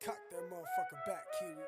Cock that motherfucker back, Kiwi.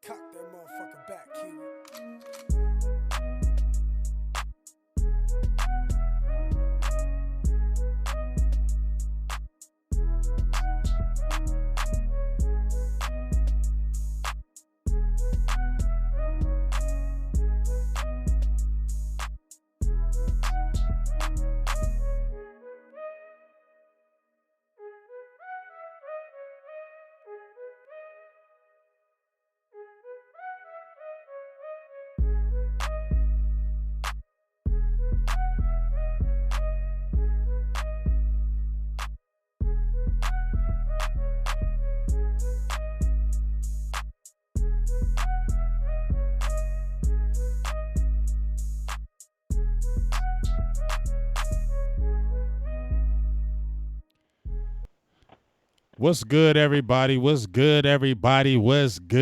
Cock that motherfucker back, Kiwi. What's good, everybody? What's good, everybody? What's good?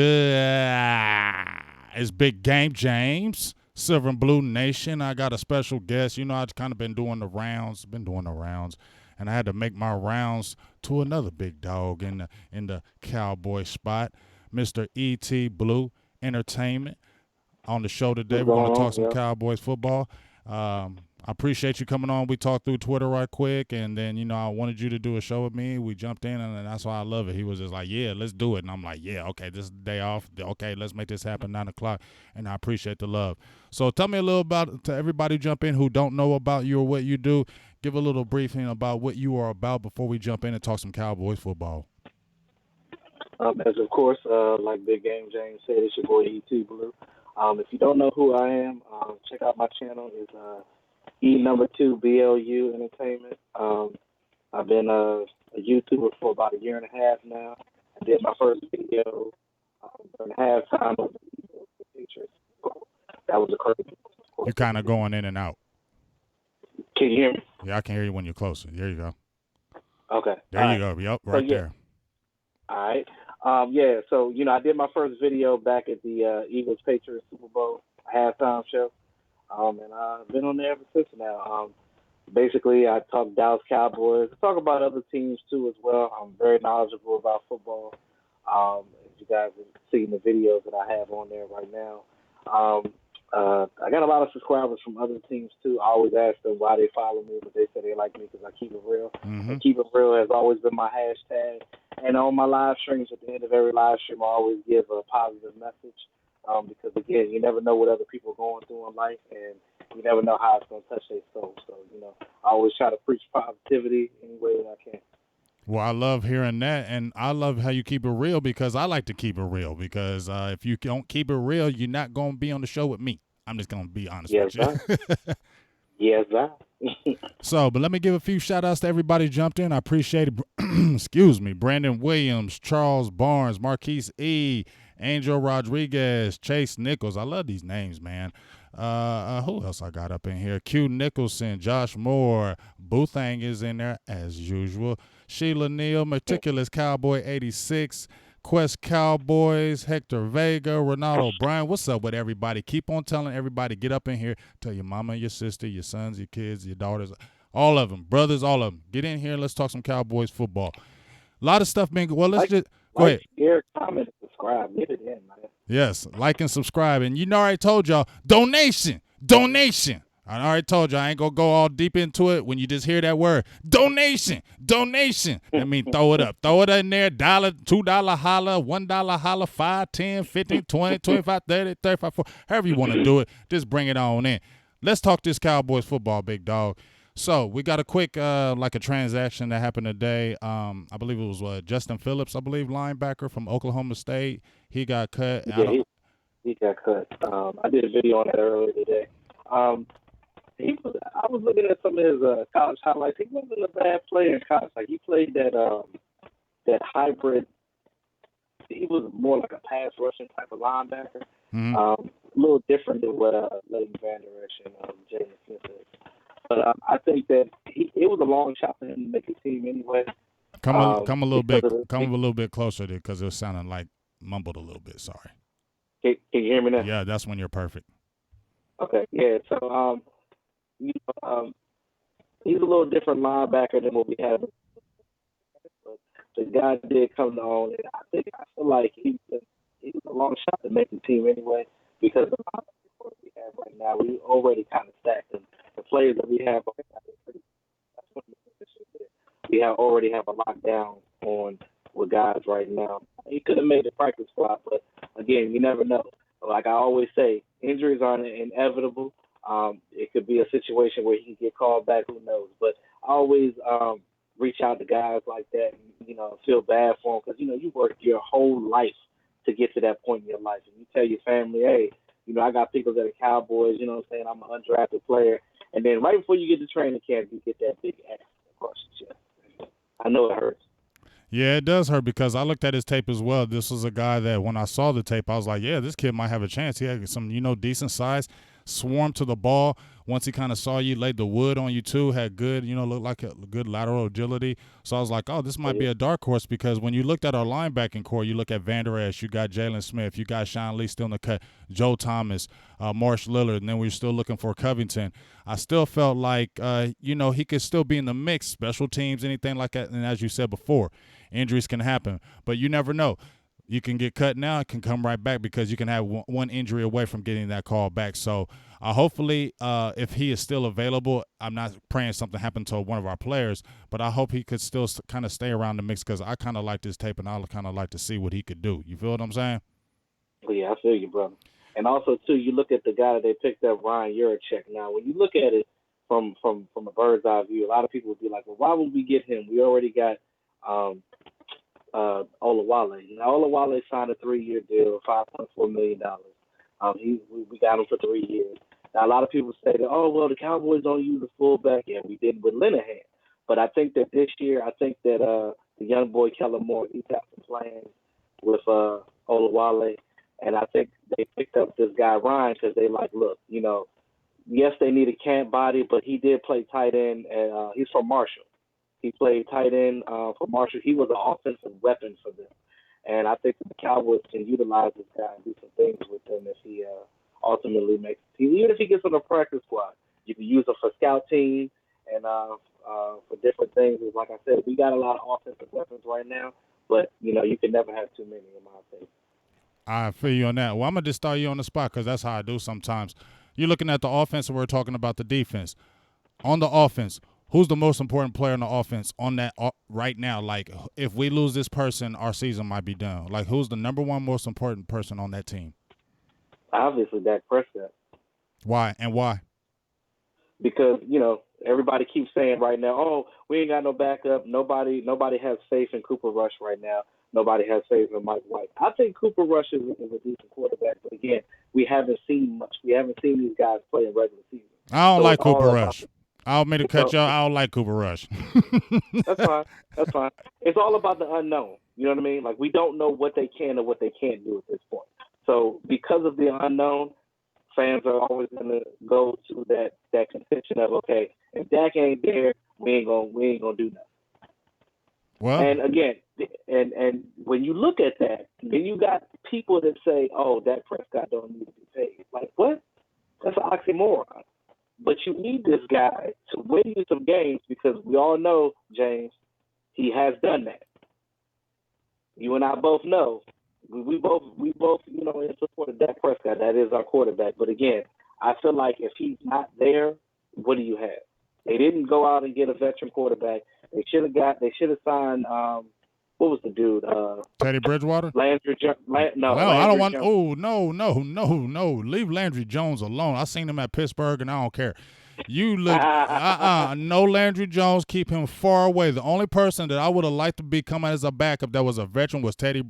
It's Big Game James, Silver and Blue Nation. I got a special guest. You know, I've kind of been doing the rounds, and I had to make my rounds to another big dog in the Cowboy spot, Mr. E2Blu Entertainment. On the show today, we're going to talk some Cowboys football. I appreciate you coming on. We talked through Twitter right quick, and then, you know, I wanted you to do a show with me. We jumped in, and that's why I love it. He was just like, yeah, let's do it. And I'm like, yeah, okay, this is the day off. Okay, let's make this happen 9 o'clock, and I appreciate the love. So tell me a little about, to everybody jump in who don't know about you or what you do, give a little briefing about what you are about before we jump in and talk some Cowboys football. As of course, like Big Game James said, it's your boy E2Blu. If you don't know who I am, check out my channel. It's E2Blu Entertainment. I've been a YouTuber for about a year and a half now. I did my first video during halftime of the pictures. That was a crazy. You're kind of going in and out. Can you hear me? Yeah, I can hear you when you're closer. There you go. Okay. There you go. Yep, right there. All right. Yeah, so, you know, I did my first video back at the Eagles-Patriots Super Bowl halftime show, and I've been on there ever since now. Basically, I talk Dallas Cowboys. I talk about other teams, too, as well. I'm very knowledgeable about football. As you guys have seen the videos that I have on there right now. I got a lot of subscribers from other teams, too. I always ask them why they follow me, but they say they like me because I keep it real. Mm-hmm. And keep it real has always been my hashtag. And on my live streams, at the end of every live stream, I always give a positive message because, again, you never know what other people are going through in life, and you never know how it's going to touch their soul. So, you know, I always try to preach positivity any way that I can. Well, I love hearing that, and I love how you keep it real because I like to keep it real because if you don't keep it real, you're not going to be on the show with me. I'm just going to be honest with you. Yes, sir. So, but let me give a few shout-outs to everybody who jumped in. I appreciate it. Excuse me. Brandon Williams, Charles Barnes, Marquise E., Angel Rodriguez, Chase Nichols. I love these names, man. Who else I got up in here? Q Nicholson, Josh Moore, Boothang is in there as usual. Sheila Neal, Meticulous Cowboy 86, Quest Cowboys, Hector Vega, Ronaldo Bryan. What's up with everybody? Keep on telling everybody, get up in here, tell your mama, your sister, your sons, your kids, your daughters, all of them, brothers, all of them. Get in here, let's talk some Cowboys football. A lot of stuff being, well, let's just, go ahead. Share, comment, subscribe, get it in, man. Yes, like and subscribe. And you know I told y'all, donation. I already told you I ain't gonna go all deep into it. When you just hear that word, donation, that means throw it up. Throw it in there, $1, $2 holla, $1 holla, 5, 10, 15, 20, 25, 30, 35, 40, however you want to do it, just bring it on in. Let's talk this Cowboys football, big dog. So we got a quick like a transaction that happened today. I believe it was Justin Phillips, I believe, linebacker from Oklahoma State. He got cut. Yeah, he got cut. I did a video on that earlier today. I was looking at some of his college highlights. He wasn't a bad player in college. Like, he played that hybrid. He was more like a pass rushing type of linebacker. Mm-hmm. A little different than what Leighton Vander Esch and Jalen Smith is. But I think that it was a long shot for him to make his team anyway. Come a little bit closer there because it was sounding like mumbled a little bit. Sorry. Can you hear me now? Yeah, that's when you're perfect. Okay, yeah. So he's a little different linebacker than what we have. But the guy did come on, and I feel like he was a long shot to make the team anyway, because the linebackers we have right now, we already kind of stacked them. The players that we have right now, that's what we already have a lockdown on with guys right now. He could have made the practice squad, but again, you never know. Like I always say, injuries are inevitable. It could be a situation where he can get called back. Who knows? But I always reach out to guys like that and, feel bad for them because, you worked your whole life to get to that point in your life. And you tell your family, hey, I got people that are Cowboys, you know what I'm saying? I'm an undrafted player. And then right before you get to training camp, you get that big X across your chest. I know it hurts. Yeah, it does hurt because I looked at his tape as well. This was a guy that when I saw the tape, I was like, yeah, this kid might have a chance. He had some, decent size, swarmed to the ball. Once he kind of saw you, laid the wood on you too, had good, looked like a good lateral agility. So I was like, oh, this might be a dark horse because when you looked at our linebacking core, you look at Vander Esch, you got Jalen Smith, you got Sean Lee still in the cut, Joe Thomas, Marsh Lillard, and then we're still looking for Covington. I still felt like, he could still be in the mix, special teams, anything like that. And as you said before, injuries can happen, but you never know. You can get cut now, it can come right back because you can have one injury away from getting that call back. So hopefully if he is still available, I'm not praying something happened to one of our players, but I hope he could still kind of stay around the mix because I kind of like this tape and I kind of like to see what he could do. You feel what I'm saying? Well, yeah, I feel you, brother. And also, too, you look at the guy that they picked up, Ryan Urachek. Now, when you look at it from a bird's eye view, a lot of people would be like, well, why would we get him? We already got Olawale. Now, Olawale signed a 3-year deal, $5.4 million. We got him for 3 years. Now, a lot of people say that, oh, well, the Cowboys don't use a fullback. Yeah, we did with Linehan. But I think that this year, the young boy, Kellen Moore, he's got some plans with Olawale. And I think they picked up this guy, Ryan, because they like, look, yes, they need a camp body, but he did play tight end, and he's from Marshall. He played tight end for Marshall. He was an offensive weapon for them. And I think the Cowboys can utilize this guy and do some things with him if he ultimately makes the team. Even if he gets on the practice squad, you can use him for scout team and for different things. Like I said, we got a lot of offensive weapons right now, but, you can never have too many, in my opinion. I feel you on that. Well, I'm going to just start you on the spot because that's how I do sometimes. You're looking at the offense and we're talking about the defense. On the offense, who's the most important player on the offense on that right now? Like, if we lose this person, our season might be done. Like, who's the number one most important person on that team? Obviously, Dak Prescott. Why? And why? Because, everybody keeps saying right now, oh, we ain't got no backup. Nobody has faith in Cooper Rush right now. Nobody has faith in Mike White. I think Cooper Rush is a decent quarterback, but again, we haven't seen much. We haven't seen these guys play in regular season. I don't like Cooper Rush. I'll make it cut y'all. I don't like Cooper Rush. That's fine. That's fine. It's all about the unknown. You know what I mean? Like, we don't know what they can and what they can't do at this point. So because of the unknown, fans are always going to go to that contention of, okay, if Dak ain't there, we ain't gonna do nothing. Well, and again, and when you look at that, then you got people that say, oh, Dak Prescott don't need to be paid. Like, what? That's an oxymoron. But you need this guy to win you some games because we all know, James, he has done that. You and I both know. We both in support of Dak Prescott. That is our quarterback. But again, I feel like if he's not there, what do you have? They didn't go out and get a veteran quarterback. They should have signed what was the dude? Teddy Bridgewater? Landry no, Well, I don't Landry want. Jones. Oh no! Leave Landry Jones alone. I seen him at Pittsburgh, and I don't care. You look. No Landry Jones. Keep him far away. The only person that I would have liked to be coming as a backup that was a veteran was Teddy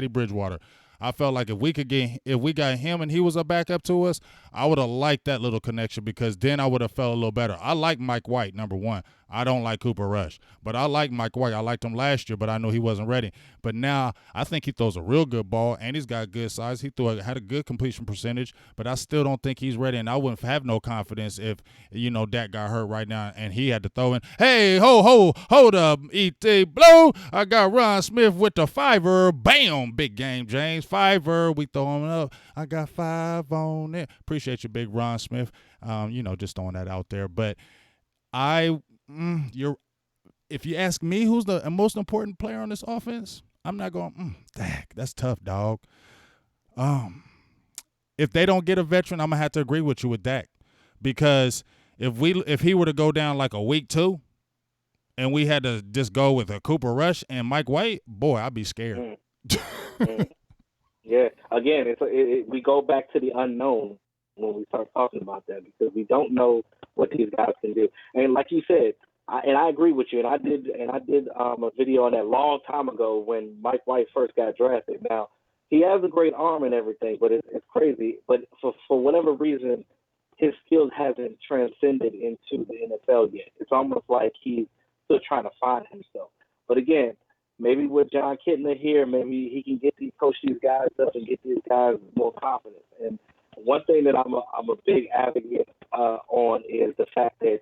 Bridgewater. I felt like if we got him and he was a backup to us, I would have liked that little connection because then I would have felt a little better. I like Mike White, number one. I don't like Cooper Rush, but I like Mike White. I liked him last year, but I know he wasn't ready. But now I think he throws a real good ball, and he's got good size. He had a good completion percentage, but I still don't think he's ready, and I wouldn't have no confidence if, Dak got hurt right now and he had to throw in, hey, hold up, E2Blu. I got Ron Smith with the fiver. Bam, big game, James. Fiver, we throwing up. I got 5 on it. Appreciate you, big Ron Smith. Just throwing that out there. But if you ask me who's the most important player on this offense, I'm not going, that's tough, dog. If they don't get a veteran, I'm going to have to agree with you with Dak. Because if he were to go down like a week 2 and we had to just go with a Cooper Rush and Mike White, boy, I'd be scared. Yeah, again, we go back to the unknown when we start talking about that because we don't know what these guys can do. And like you said, I agree with you. And I did a video on that long time ago when Mike White first got drafted. Now he has a great arm and everything, but it's crazy. But for whatever reason, his skills hasn't transcended into the NFL yet. It's almost like he's still trying to find himself. But again, maybe with John Kitna here, maybe he can coach these guys up and get these guys more confidence. And one thing that I'm a big advocate on is the fact that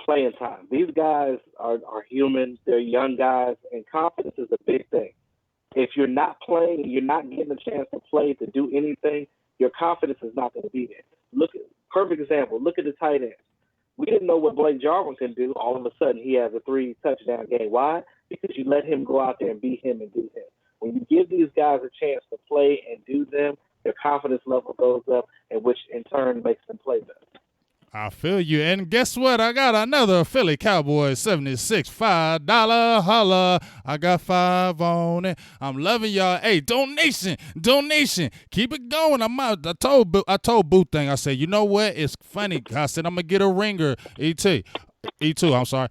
playing time. These guys are human. They're young guys, and confidence is a big thing. If you're not playing, you're not getting a chance to play, to do anything, your confidence is not going to be there. Perfect example. Look at the tight ends. We didn't know what Blake Jarwin can do. All of a sudden, he has a 3-touchdown game. Why? Because you let him go out there and be him and do him. When you give these guys a chance to play and do them, their confidence level goes up, and which in turn makes them play better. I feel you. And guess what? I got another Philly Cowboys 76 $5 holla. I got 5 on it. I'm loving y'all. Hey, donation. Keep it going. I'm out. I told Boo thing. I said, you know what? It's funny. I said I'm gonna get a ringer. E2. I'm sorry.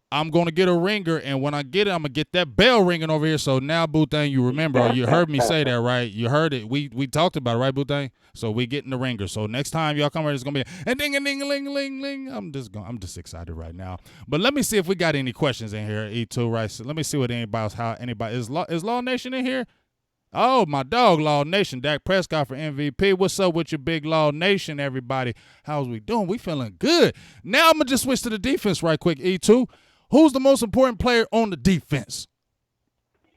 I'm going to get a ringer, and when I get it, I'm going to get that bell ringing over here. So now, Boothang, you remember, you heard me say that, right? You heard it. We talked about it, right, Boothang? So we getting the ringer. So next time y'all come here, it's going to be a ding-a-ding-a-ling-a-ling-ling. I'm just excited right now. But let me see if we got any questions in here, E2, right? So let me see what is Law Nation in here? Oh, my dog, Law Nation. Dak Prescott for MVP. What's up with your big Law Nation, everybody? How's we doing? We feeling good. Now I'm going to just switch to the defense right quick, E2. Who's the most important player on the defense?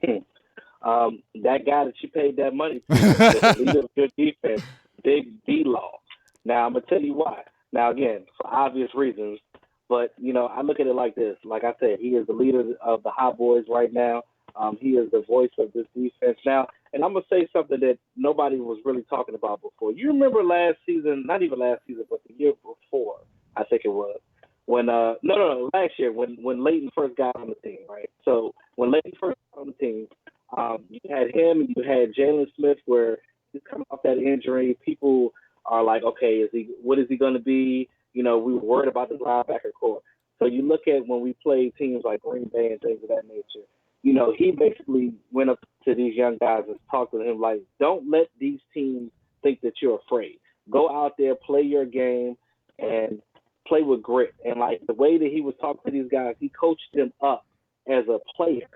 That guy that you paid that money to, the leader of your defense, Big D-Law. Now, I'm going to tell you why. Now, again, for obvious reasons, but, I look at it like this. Like I said, he is the leader of the Hot Boys right now. He is the voice of this defense now. And I'm going to say something that nobody was really talking about before. You remember last season, not even last season, but the year before, I think it was, when last year when Leighton first got on the team, right? So when Leighton first got on the team, you had him, you had Jalen Smith, where he's coming off that injury. People are like, okay, what is he going to be? We were worried about the linebacker core. So you look at when we played teams like Green Bay and things of that nature. He basically went up to these young guys and talked to them like, don't let these teams think that you're afraid. Go out there, play your game, and play with grit. And like the way that he was talking to these guys, he coached them up as a player.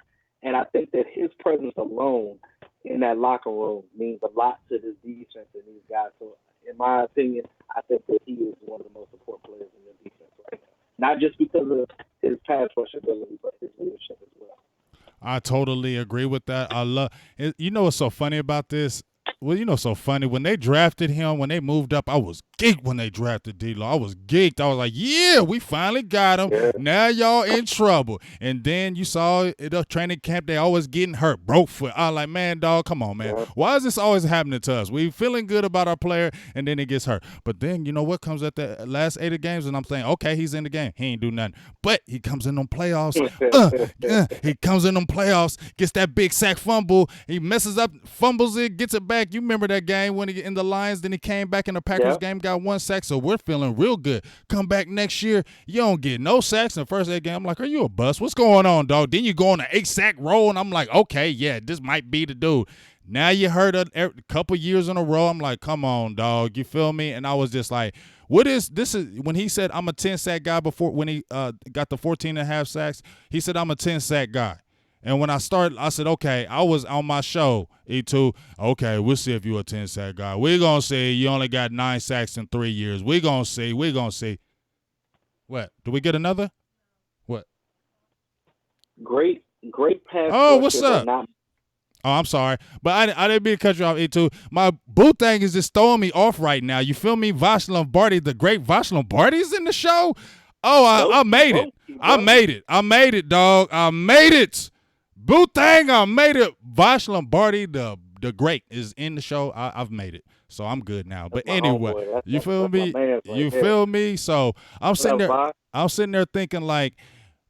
And I think that his presence alone in that locker room means a lot to this defense and these guys. So in my opinion, I think that he is one of the most important players in the defense right now. Not just because of his pass rush ability, but his leadership as well. I totally agree with that. I love it. What's so funny about this? Well, so funny. When they drafted him, when they moved up, I was geeked when they drafted D-Law. I was geeked. I was like, yeah, we finally got him. Yeah. Now y'all in trouble. And then you saw at the training camp, they always getting hurt, broke foot. I was like, man, dog, come on, man. Yeah. Why is this always happening to us? We feeling good about our player, and then he gets hurt. But then, you know what comes at the last 8 games, and I'm saying, okay, he's in the game. He ain't do nothing. But he comes in them playoffs. He comes in them playoffs, gets that big sack fumble. He messes up, fumbles it, gets it back. You remember that game when he in the Lions, then he came back in the Packers game, got 1 sack, so we're feeling real good. Come back next year, you don't get no sacks in the first 8 games. I'm like, are you a bust? What's going on, dog? Then you go on an 8-sack roll, and I'm like, okay, yeah, this might be the dude. Now you heard a couple years in a row. I'm like, come on, dog. You feel me? And I was just like, what is this? Is when he said I'm a 10-sack guy before when he got the 14.5 sacks, he said I'm a 10-sack guy. And when I started, I said, okay, I was on my show, E2. Okay, we'll see if you're a 10-sack guy. We're going to see you only got 9 sacks in 3 years. We're going to see. We're going to see. What? Do we get another? What? Great pass. Oh, what's up? Oh, I'm sorry. But I didn't mean to cut you off, E2. My boo thing is just throwing me off right now. You feel me? Vash Lombardi, the great Vash Lombardi's in the show. Oh, I made it. I made it. I made it, dog. I made it. Boo thing, I made it. Vash Lombardi, the great, is in the show. I've made it. So I'm good now. But anyway, you feel me? You feel me? So I'm sitting there thinking like,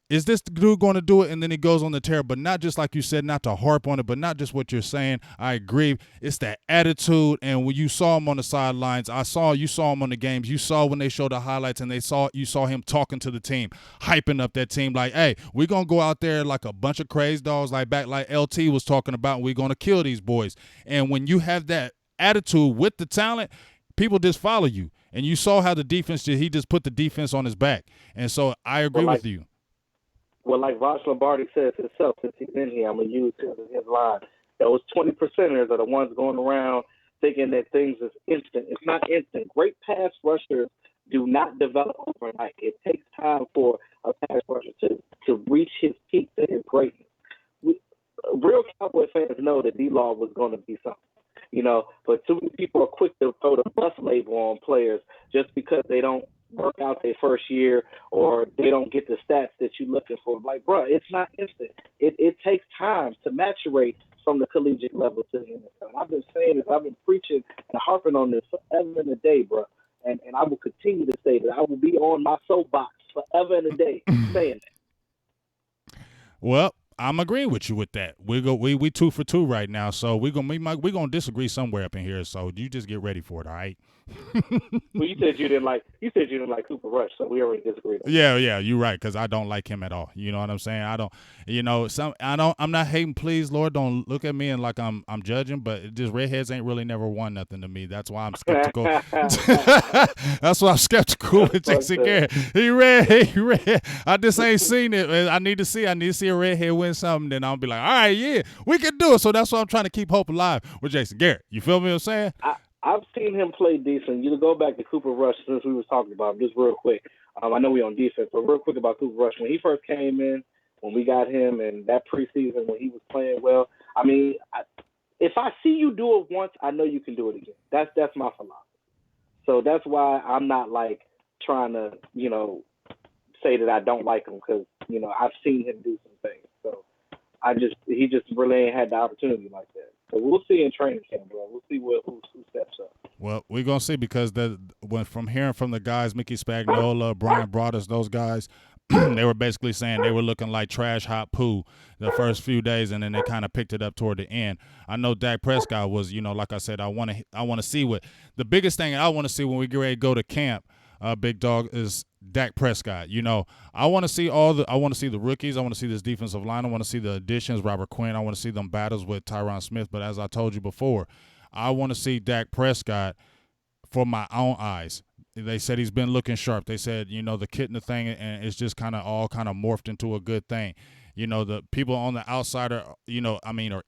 is this dude going to do it? And then he goes on the tear, but not just like you said, not to harp on it, but not just what you're saying. I agree. It's that attitude. And when you saw him on the sidelines, you saw him on the games. You saw when they showed the highlights and you saw him talking to the team, hyping up that team like, hey, we're going to go out there like a bunch of crazy dogs like LT was talking about, and we're going to kill these boys. And when you have that attitude with the talent, people just follow you. And you saw how the defense he just put the defense on his back. And so I agree with you. Well, like Vash Lombardi says himself, since he's in here, I'm going to use his line. Those 20%ers are the ones going around thinking that things is instant. It's not instant. Great pass rushers do not develop overnight. It takes time for a pass rusher to reach his peak to his greatness. Real Cowboy fans know that D-Law was going to be something, but too many people are quick to throw the bust label on players just because they don't work out their first year or they don't get the stats that you're looking for. Like, bro, it's not instant. It takes time to maturate from the collegiate level to the NFL. And I've been saying this, I've been preaching and harping on this forever and a day, bro. And I will continue to say that. I will be on my soapbox forever and a day saying that. Well, I'm agreeing with you with that. We 2 for 2 right now, so we're gonna disagree somewhere up in here. So you just get ready for it, all right? Well, you said you didn't like Cooper Rush, so we already disagreed. Yeah, you're right, because I don't like him at all. You know what I'm saying? I'm not hating. Please, Lord, don't look at me and like I'm judging, but just redheads ain't really never won nothing to me. That's why I'm skeptical. That's why I'm skeptical with Jason Garrett. He read. I just ain't seen it. I need to see a redhead win something, then I'll be like, all right, yeah, we can do it. So that's why I'm trying to keep hope alive with Jason Garrett. You feel me what I'm saying? I've seen him play decent. You go back to Cooper Rush since we was talking about him, just real quick. I know we on defense, but real quick about Cooper Rush. When he first came in, when we got him, and that preseason when he was playing well, I mean, if I see you do it once, I know you can do it again. That's my philosophy. So that's why I'm not like trying to, say that I don't like him because, I've seen him do some things. So he just really ain't had the opportunity like that. So we'll see in training camp, bro. We'll see who steps up. Well, we're going to see because from hearing from the guys, Mickey Spagnola, Brian Broaddus, those guys, they were basically saying they were looking like trash hot poo the first few days, and then they kind of picked it up toward the end. I know Dak Prescott was, like I said, I want to see what – the biggest thing I want to see when we get ready to go to camp, Big Dog, is Dak Prescott. I want to see the rookies. I want to see this defensive line. I want to see the additions, Robert Quinn. I want to see them battles with Tyron Smith. But as I told you before, I want to see Dak Prescott for my own eyes. They said he's been looking sharp. They said, the kit and the thing, and it's just kind of morphed into a good thing. The people on the outside or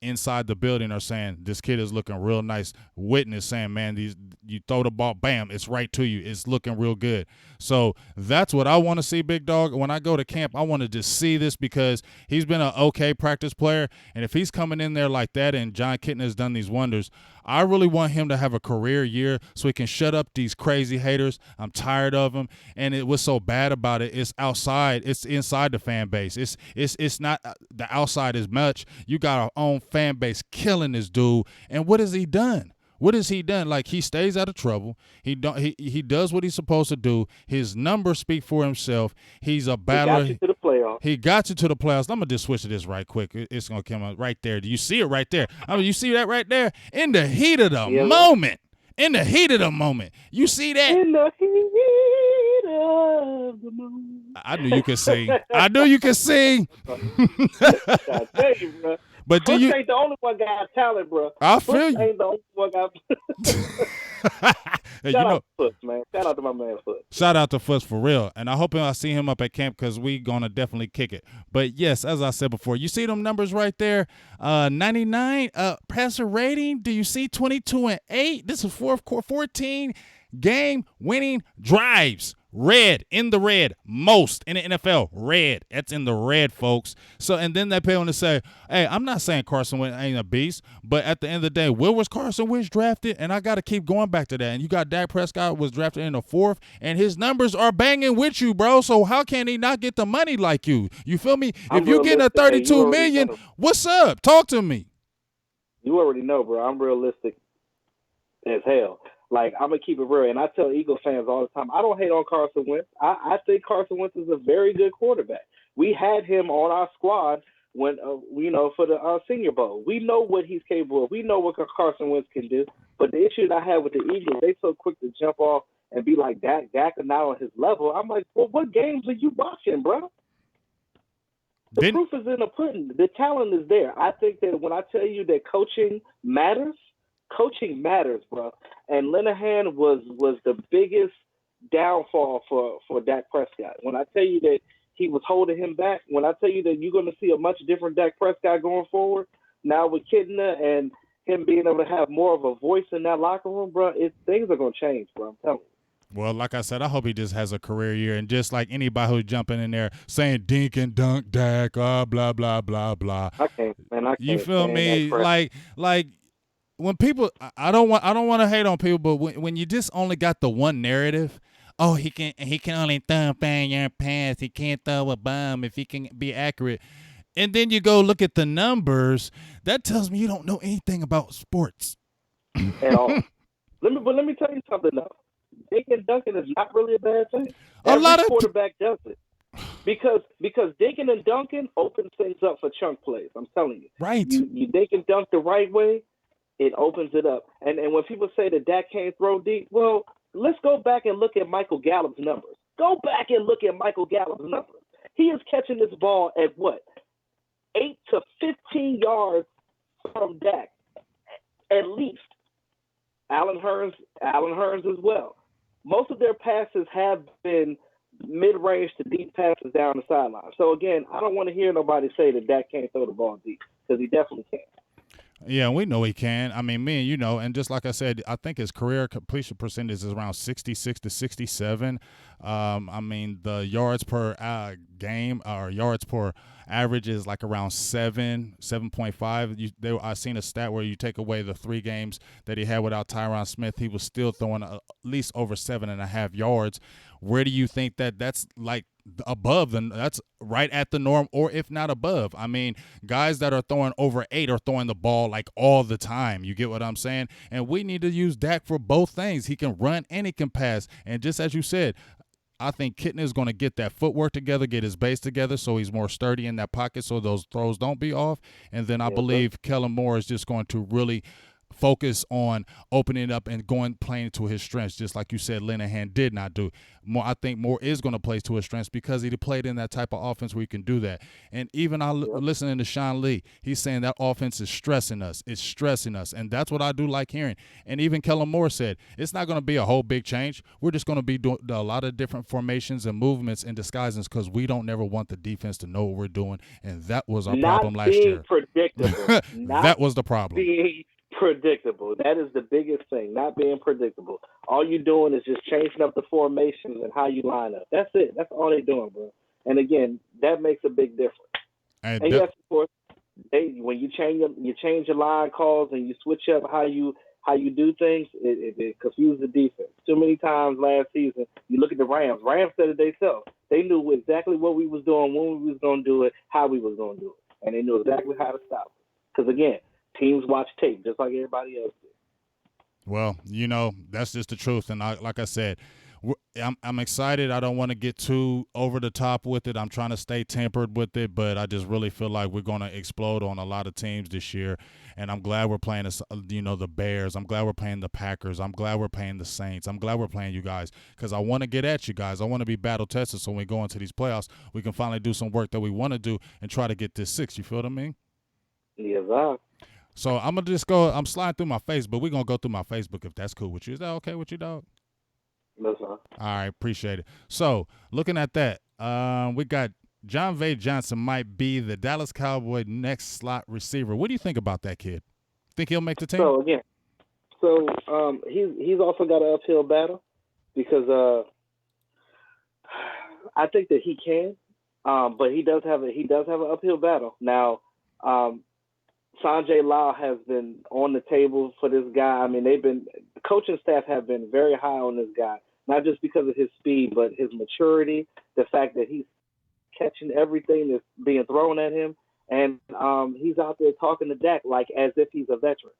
inside the building are saying this kid is looking real nice. Witness saying, man, you throw the ball, bam, it's right to you. It's looking real good. So that's what I want to see, Big Dog. When I go to camp, I want to just see this because he's been an okay practice player. And if he's coming in there like that and John Kitna has done these wonders, I really want him to have a career year so he can shut up these crazy haters. I'm tired of them. And what's so bad about it is outside. It's inside the fan base. It's not the outside as much. You got our own fan base killing this dude. And what has he done? What has he done? Like, he stays out of trouble. He does what he's supposed to do. His numbers speak for himself. He's a battler. He got you to the playoffs. He got you to the playoffs. I'm gonna just switch to this right quick. It's gonna come out right there. Do you see it right there? I mean, you see that right there in the heat of the moment. In the heat of the moment, you see that? In the heat of the moment. I knew you could sing. I knew you could sing. I tell you, bro. But Puss ain't the only one got talent, bro. I feel you. Ain't the only one got. Hey, Shout out to Fuss, man. Shout out to my man Fuss. Shout out to Fuss for real. And I hope I see him up at camp because we going to definitely kick it. But, yes, as I said before, you see them numbers right there? 99 passer rating. Do you see 22-8? This is fourth quarter, 14 game-winning drives. Red, in the red, most in the NFL, red. That's in the red, folks. So, and then they pay on to say, hey, I'm not saying Carson Wentz ain't a beast, but at the end of the day, where was Carson Wentz drafted? And I got to keep going back to that. And you got Dak Prescott was drafted in the 4th, and his numbers are banging with you, bro. So how can he not get the money like you? You feel me? If you're getting a $32 million, what's up? Talk to me. You already know, bro. I'm realistic as hell. Like, I'm going to keep it real. And I tell Eagle fans all the time, I don't hate on Carson Wentz. I think Carson Wentz is a very good quarterback. We had him on our squad when, for the Senior Bowl. We know what he's capable of. We know what Carson Wentz can do. But the issue that I have with the Eagles, they so quick to jump off and be like, Dak is not on his level. I'm like, well, what games are you watching, bro? The proof is in the pudding. The talent is there. I think that when I tell you that coaching matters, bro. And Linehan was the biggest downfall for Dak Prescott. When I tell you that he was holding him back, when I tell you that you're going to see a much different Dak Prescott going forward, now with Kitna and him being able to have more of a voice in that locker room, bro, things are going to change, bro. I'm telling you. Well, like I said, I hope he just has a career year. And just like anybody who's jumping in there saying dink and dunk Dak, blah, blah, blah, blah. I can't. You feel me? Like when people, I don't want to hate on people, but when you just only got the one narrative, oh, he can only throw a yard pass, he can't throw a bomb if he can be accurate, and then you go look at the numbers, that tells me you don't know anything about sports at all. Let me tell you something though. Dink and dunking is not really a bad thing. A lot of quarterback does it. Because dinking and dunking opens things up for chunk plays. I'm telling you. Right. You dink and dunk the right way, it opens it up. And when people say that Dak can't throw deep, well, let's go back and look at Michael Gallup's numbers. Go back and look at Michael Gallup's numbers. He is catching this ball at what? 8 to 15 yards from Dak, at least. Allen Hurns as well. Most of their passes have been mid-range to deep passes down the sideline. So, again, I don't want to hear nobody say that Dak can't throw the ball deep, because he definitely can. Yeah, we know he can. I mean, me and you know, and just like I said, I think his career completion percentage is around 66 to 67. I mean, the yards per game or yards per average is like around 7.5. I seen a stat where you take away the 3 games that he had without Tyron Smith, he was still throwing at least over 7.5 yards. Where do you think that's like above? That's right at the norm, or if not above. I mean, guys that are throwing over 8 are throwing the ball like all the time. You get what I'm saying? And we need to use Dak for both things. He can run and he can pass. And just as you said, I think Kitna is going to get that footwork together, get his base together so he's more sturdy in that pocket so those throws don't be off. And then I believe Kellen Moore is just going to really focus on opening it up and playing to his strengths, just like you said Linehan did not do. I think Moore is going to play to his strengths because he played in that type of offense where he can do that. And even listening to Sean Lee, he's saying that offense is stressing us. It's stressing us. And that's what I do like hearing. And even Kellen Moore said, it's not going to be a whole big change. We're just going to be doing a lot of different formations and movements and disguises because we don't never want the defense to know what we're doing. And that was our problem last year. Predictable. That was the problem. Predictable. That is the biggest thing, not being predictable. All you're doing is just changing up the formations and how you line up. That's it. That's all they're doing, bro. And again, that makes a big difference. And yes, of course, when you change your line calls and you switch up how you how you do things, it confused the defense. Too many times last season, you look at the Rams. Rams said it themselves. They knew exactly what we was doing, when we was going to do it, how we was going to do it, and they knew exactly how to stop it. Because again, teams watch tape just like everybody else did. Well, that's just the truth. And like I said, I'm excited. I don't want to get too over the top with it. I'm trying to stay tempered with it, but I just really feel like we're going to explode on a lot of teams this year. And I'm glad we're playing, the Bears. I'm glad we're playing the Packers. I'm glad we're playing the Saints. I'm glad we're playing you guys because I want to get at you guys. I want to be battle tested so when we go into these playoffs, we can finally do some work that we want to do and try to get this 6. You feel what I mean? Yes, sir. So I'm going to just go. I'm sliding through my Facebook. We're going to go through my Facebook if that's cool with you. Is that okay with you, dog? Yes, sir. All right, appreciate it. So, looking at that, we got John V. Johnson might be the Dallas Cowboy next slot receiver. What do you think about that kid? Think he'll make the team? So again, he's also got an uphill battle because I think that he can, but he does have an uphill battle now. Sanjay Lal has been on the table for this guy. I mean, the coaching staff have been very high on this guy, not just because of his speed, but his maturity, the fact that he's catching everything that's being thrown at him, and he's out there talking to Dak like as if he's a veteran.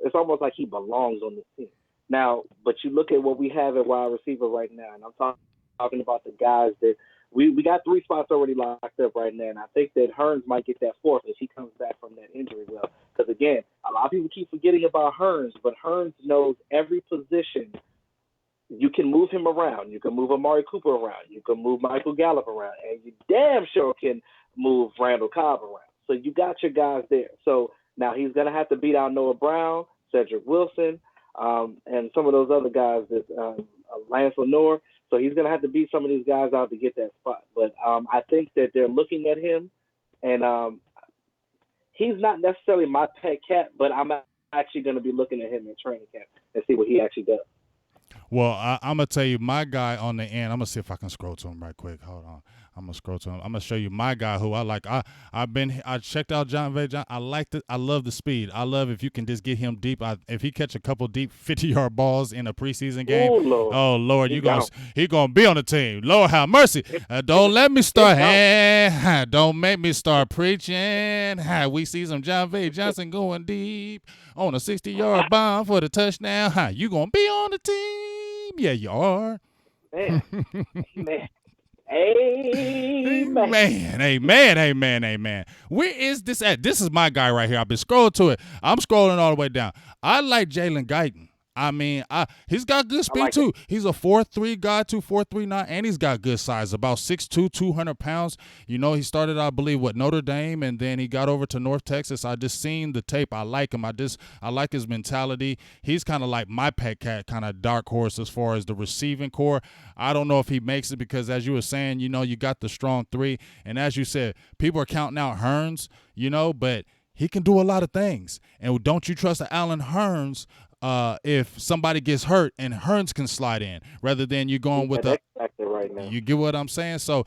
It's almost like he belongs on this team. Now, but you look at what we have at wide receiver right now, and I'm talking about the guys that we got 3 spots already locked up right now, and I think that Hearns might get that 4th if he comes back from that injury well. Because, again, a lot of people keep forgetting about Hearns, but Hearns knows every position. You can move him around. You can move Amari Cooper around. You can move Michael Gallup around. And you damn sure can move Randall Cobb around. So you got your guys there. So now he's going to have to beat out Noah Brown, Cedric Wilson, and some of those other guys, that Lance Lenore. So he's going to have to beat some of these guys out to get that spot. But I think that they're looking at him, and he's not necessarily my pet cat, but I'm actually going to be looking at him in training camp and see what he actually does. Well, I'm going to tell you my guy on the end. I'm going to see if I can scroll to him right quick. Hold on. I'm going to scroll to him. I'm going to show you my guy who I like. I checked out John V. John. I liked it. I love the speed. I love if you can just get him deep. If he catch a couple deep 50-yard balls in a preseason game. Oh, Lord, he going to be on the team. Lord have mercy. Don't let me start. Don't make me start preaching. We see some John V. Johnson going deep on a 60-yard bomb for the touchdown. You going to be on the team. Yeah, you are. Man. Amen. Where is this at? This is my guy right here. I've been scrolling to it. I'm scrolling all the way down. I like Jalen Guyton. I mean, he's got good speed too. It. He's a 4.3 guy, 4.39, and he's got good size, about 6'2", 200 pounds. He started, I believe, with Notre Dame, and then he got over to North Texas. I just seen the tape. I like him. I like his mentality. He's kind of like my pet cat, kind of dark horse as far as the receiving core. I don't know if he makes it because, as you were saying, you got the strong 3, and as you said, people are counting out Hearns, but he can do a lot of things. And don't you trust Allen Hearns? If somebody gets hurt and Hearns can slide in rather than you going with a right now. You get what I'm saying? So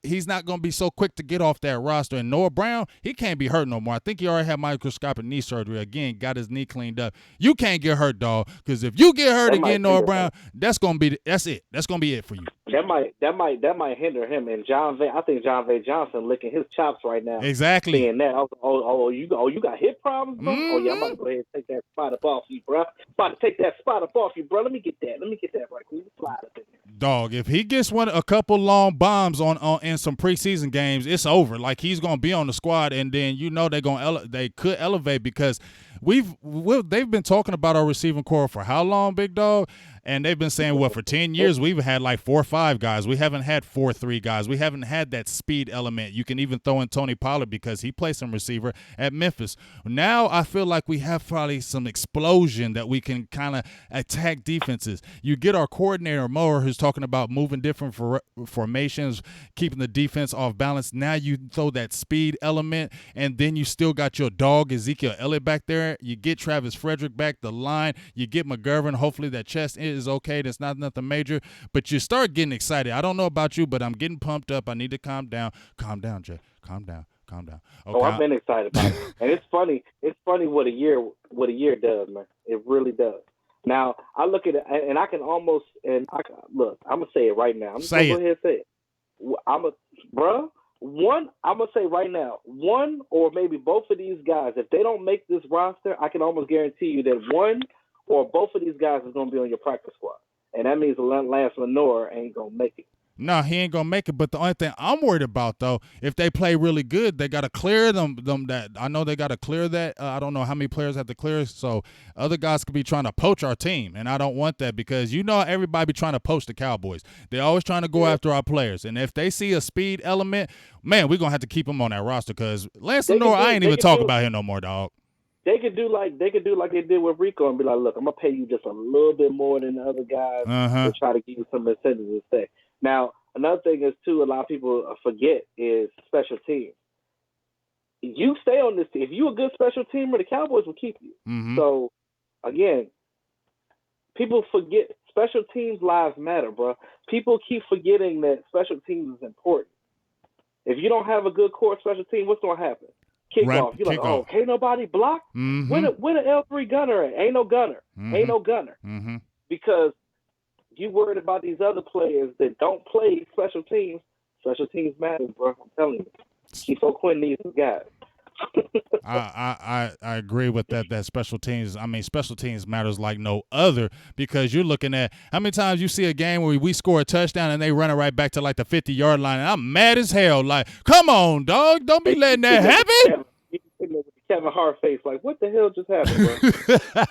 he's not going to be so quick to get off that roster. And Noah Brown, he can't be hurt no more. I think he already had microscopic knee surgery. Again, got his knee cleaned up. You can't get hurt, dog, because if you get hurt again, Noah Brown, that's it. That's going to be it for you. That might hinder him. And I think John V. Johnson licking his chops right now. Exactly. Seeing that, you got hip problems, bro? Mm-hmm. Oh yeah, I'm about to go ahead and take that spot up off you, bro. Let me get that right quick. Slide up in there. Dog, if he gets a couple long bombs on in some preseason games, it's over. Like, he's gonna be on the squad, and then they could elevate because they've been talking about our receiving core for how long, big dog? And they've been saying, for 10 years, we've had like 4 or 5 guys. We haven't had 4-3 guys. We haven't had that speed element. You can even throw in Tony Pollard because he plays some receiver at Memphis. Now I feel like we have probably some explosion that we can kind of attack defenses. You get our coordinator, Moore, who's talking about moving different formations, keeping the defense off balance. Now you throw that speed element, and then you still got your dog, Ezekiel Elliott, back there. You get Travis Frederick back the line. You get McGovern. Hopefully that chest is okay. That's not nothing major, but you start getting excited. I don't know about you, but I'm getting pumped up. I need to calm down. Calm down, Jay. Calm down. Calm down. Oh, Okay. I've been excited about it, and it's funny. It's funny what a year does, man. It really does. Now I look at it, and I can almost, look. I'm gonna say it right now. I'm just gonna Say go it. ahead and say it. I'm a bruh. One, I'm gonna say right now, one or maybe both of these guys, if they don't make this roster, I can almost guarantee you that one or both of these guys is gonna be on your practice squad, and that means Lance Lenore ain't gonna make it. No, he ain't gonna make it. But the only thing I'm worried about, though, if they play really good, they gotta clear them. That I know they gotta clear that. I don't know how many players have to clear, so other guys could be trying to poach our team, and I don't want that because everybody be trying to poach the Cowboys. They're always trying to go after our players, and if they see a speed element, man, we're gonna have to keep him on that roster because Lance Lenore, I ain't even talking about him no more, dog. They could do like they did with Rico and be like, look, I'm gonna pay you just a little bit more than the other guys to try to give you some incentives to stay. Now, another thing is too, a lot of people forget is special teams. You stay on this team. If you're a good special teamer, the Cowboys will keep you. Mm-hmm. So again, people forget special teams lives matter, bro. People keep forgetting that special teams is important. If you don't have a good core special team, what's gonna happen? Kickoff. You're like, oh, can't nobody block? Mm-hmm. Where the L3 gunner at? Ain't no gunner. Mm-hmm. Ain't no gunner. Mm-hmm. Because you worried about these other players that don't play special teams. Special teams matters, bro. I'm telling you. Keep Quinn needs these guys. I agree with that special teams. I mean, special teams matters like no other because you're looking at how many times you see a game where we score a touchdown and they run it right back to like the 50-yard line, and I'm mad as hell. Like, come on, dog, don't be letting that happen. With Kevin Hart face, like, what the hell just happened,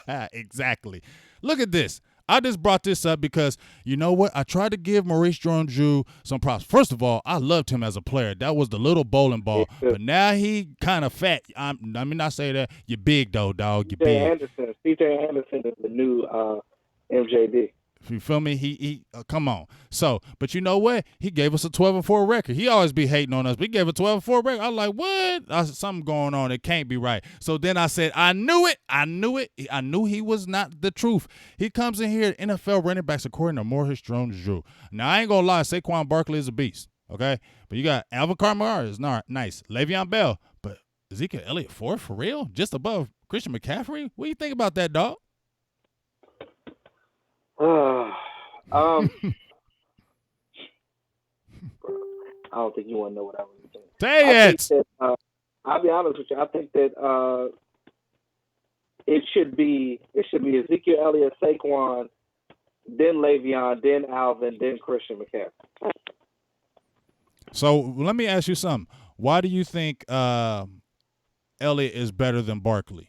bro? Exactly. Look at this. I just brought this up because you know what? I tried to give Maurice Jones-Drew some props. First of all, I loved him as a player. That was the little bowling ball. But now he kind of fat. I mean, not say that. You're big, though, dog. You're big. C.J. Anderson is the new MJD. You feel me? He come on. So, but you know what? He gave us a 12-4 record. He always be hating on us, but he gave a 12-4 record. I was like, what? I said, something going on. It can't be right. So then I said, I knew it. I knew he was not the truth. He comes in here, NFL running backs according to Maurice Jones-Drew. Now, I ain't going to lie. Saquon Barkley is a beast, okay? But you got Alvin Kamara is not nice. Le'Veon Bell, but Ezekiel Elliott fourth for real? Just above Christian McCaffrey? What do you think about that, dog? I don't think you want to know what I was saying. Say it. I'll be honest with you. I think that it should be Ezekiel Elliott, Saquon, then Le'Veon, then Alvin, then Christian McCaffrey. So let me ask you something. Why do you think Elliott is better than Barkley?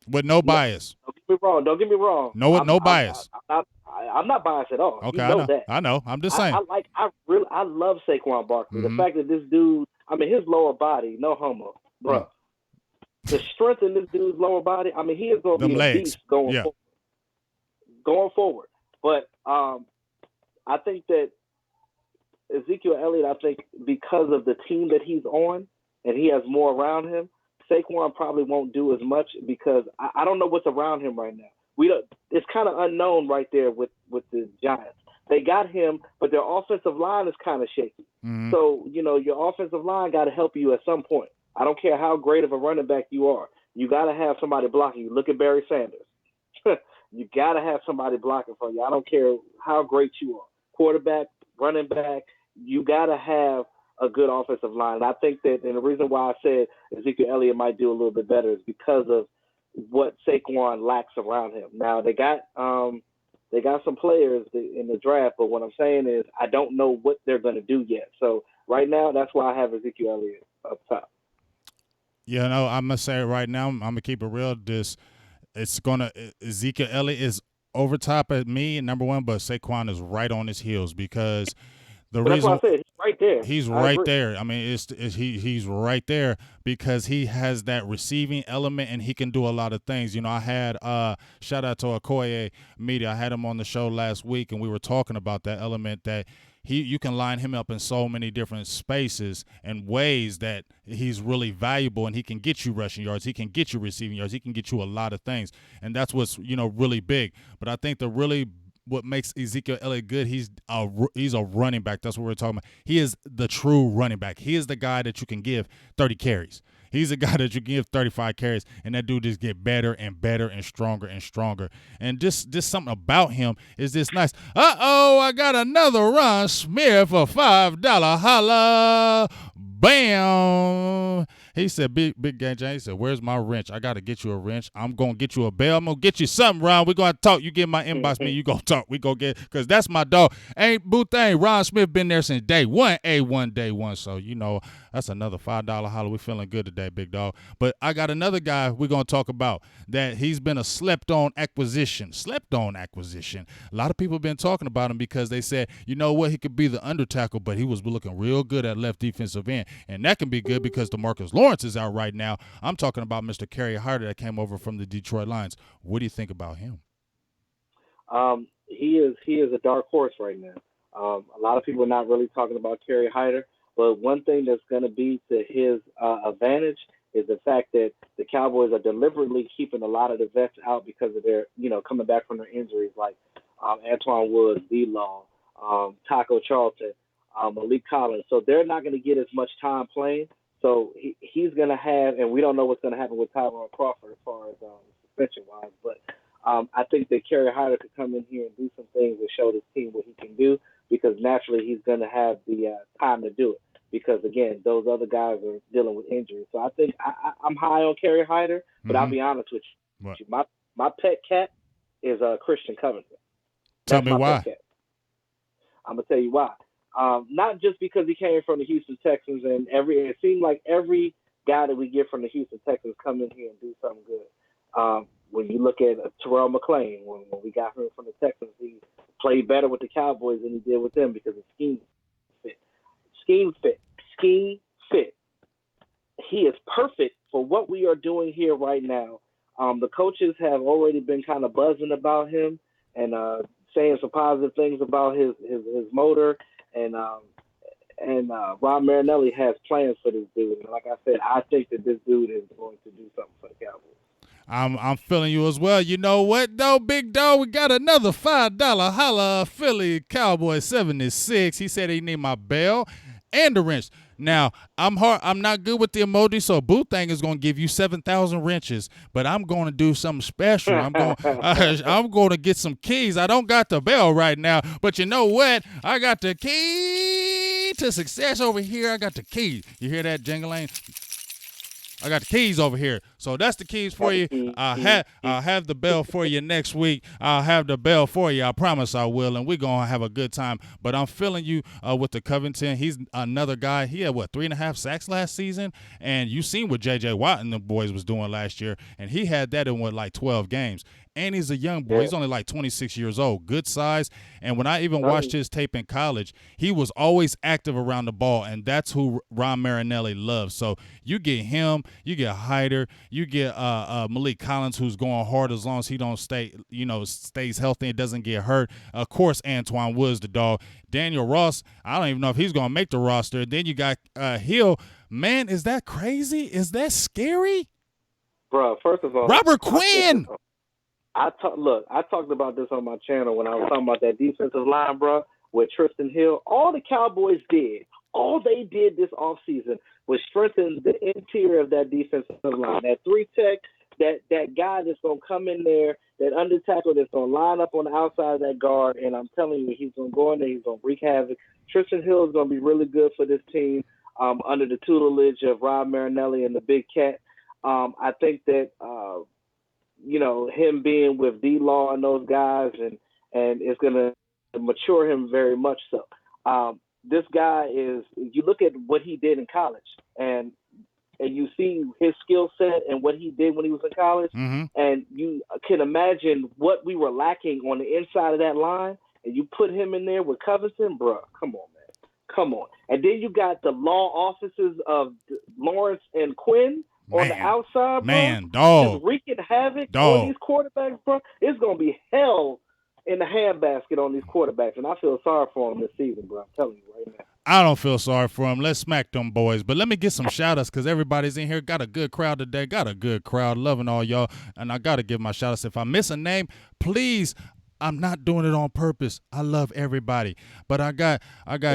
With no bias. Don't get me wrong. No bias. I'm not biased at all. Okay, you know that. I know. I'm just saying. I love Saquon Barkley. Mm-hmm. The fact that this dude, I mean, his lower body, no homo, bro. Mm-hmm. The strength in this dude's lower body, I mean, he is going to be a beast going forward. But I think that Ezekiel Elliott, I think because of the team that he's on and he has more around him, Saquon probably won't do as much because I don't know what's around him right now. It's kind of unknown right there with the Giants. They got him, but their offensive line is kind of shaky. Mm-hmm. So, your offensive line got to help you at some point. I don't care how great of a running back you are. You got to have somebody blocking you. Look at Barry Sanders. You got to have somebody blocking for you. I don't care how great you are. Quarterback, running back, you got to have a good offensive line. And I think that, and the reason why I said Ezekiel Elliott might do a little bit better is because of what Saquon lacks around him. Now they got some players in the draft, but what I'm saying is I don't know what they're going to do yet. So right now, that's why I have Ezekiel Elliott up top. Yeah, no, I'm gonna say it right now. I'm gonna keep it real. Ezekiel Elliott is over top at me, number one, but Saquon is right on his heels because. That's why I said he's right there. He's right there. I mean, he's right there because he has that receiving element and he can do a lot of things. I had shout out to Okoye Media. I had him on the show last week and we were talking about that element that you can line him up in so many different spaces and ways that he's really valuable and he can get you rushing yards, he can get you receiving yards, he can get you a lot of things, and that's what's really big. But I think the really what makes Ezekiel Elliott good. He's a running back. That's what we're talking about. He is the true running back. He is the guy that you can give 30 carries. He's a guy that you give 35 carries, and that dude just get better and better and stronger and stronger. And just something about him is just nice. I got another Ron Smith for $5. Holla. Bam. He said, big game James. He said, where's my wrench? I got to get you a wrench. I'm going to get you a bell. I'm going to get you something, Ron. We're going to talk. You get my inbox, me. You going to talk. We going to get, because that's my dog. Ain't boo thing. Ron Smith been there since day one, A1, day one. So, that's another $5 holler. We're feeling good today, big dog. But I got another guy we're going to talk about that he's been a slept-on acquisition. A lot of people have been talking about him because they said, you know what, he could be the under tackle, but he was looking real good at left defensive end. And that can be good because DeMarcus Lawrence is out right now. I'm talking about Mr. Kerry Hyder that came over from the Detroit Lions. What do you think about him? He is a dark horse right now. A lot of people are not really talking about Kerry Hyder, but one thing that's going to be to his advantage is the fact that the Cowboys are deliberately keeping a lot of the vets out because of their, coming back from their injuries, like Antoine Woods, D-Law, Taco Charlton, Malik Collins. So they're not going to get as much time playing. So he's going to have, and we don't know what's going to happen with Tyrone Crawford as far as suspension-wise, but I think that Kerry Hyder could come in here and do some things and show this team what he can do, because naturally he's going to have the time to do it. Because, again, those other guys are dealing with injuries. So I think I'm high on Kerry Hyder, but I'll be honest with you. What? My pet cat is Christian Covington. Tell me why. I'm going to tell you why. Not just because he came from the Houston Texans, and it seemed like every guy that we get from the Houston Texans come in here and do something good. When you look at Terrell McClain, when we got him from the Texans, he played better with the Cowboys than he did with them because of scheme fit. Scheme fit. He is perfect for what we are doing here right now. The coaches have already been kind of buzzing about him and saying some positive things about his motor. And Ron Marinelli has plans for this dude. And like I said, I think that this dude is going to do something for the Cowboys. I'm feeling you as well. You know what, though, big dog? We got another $5 holla. Philly Cowboys 76. He said he need my bell and the wrench. Now, I'm not good with the emoji, so Boo Thing is going to give you 7,000 wrenches, but I'm going to do something special. I'm going to get some keys. I don't got the bell right now, but you know what? I got the key to success over here. I got the key. You hear that, jingling? I got the keys over here. So that's the keys for you. I'll have the bell for you next week. I'll have the bell for you. I promise I will, and we're going to have a good time. But I'm feeling you with the Covington. He's another guy. He had, 3.5 sacks last season? And you seen what J.J. Watt and the boys was doing last year, and he had that in, 12 games. And he's a young boy. Yeah. He's only 26 years old. Good size. And when I even watched his tape in college, he was always active around the ball, and that's who Ron Marinelli loves. So you get him, you get Hyder, you get Malik Collins, who's going hard as long as he don't stays healthy and doesn't get hurt. Of course, Antoine Woods, the dog. Daniel Ross, I don't even know if he's going to make the roster. Then you got Hill. Man, is that crazy? Is that scary? Bro, first of all, Robert Quinn. I talked about this on my channel when I was talking about that defensive line, bro, with Tristan Hill. All the Cowboys did, this offseason was strengthen the interior of that defensive line. That 3-tech, that guy that's going to come in there, that under tackle that's going to line up on the outside of that guard, and I'm telling you, he's going to go in there, he's going to wreak havoc. Tristan Hill is going to be really good for this team under the tutelage of Rob Marinelli and the Big Cat. I think that him being with D-Law and those guys, and it's going to mature him very much so. This guy is, you look at what he did in college, and you see his skill set and what he did when he was in college, and you can imagine what we were lacking on the inside of that line, and you put him in there with Covington, bro, come on, man. Come on. And then you got the law offices of Lawrence and Quinn, on the outside, bro, dog, just wreaking havoc on these quarterbacks, bro. It's gonna be hell in the handbasket on these quarterbacks, and I feel sorry for them this season, bro. I'm telling you right now. I don't feel sorry for them. Let's smack them boys. But let me get some shout-outs because everybody's in here. Got a good crowd today. Got a good crowd. Loving all y'all. And I got to give my shout-outs. If I miss a name, please I'm not doing it on purpose. I love everybody, but I got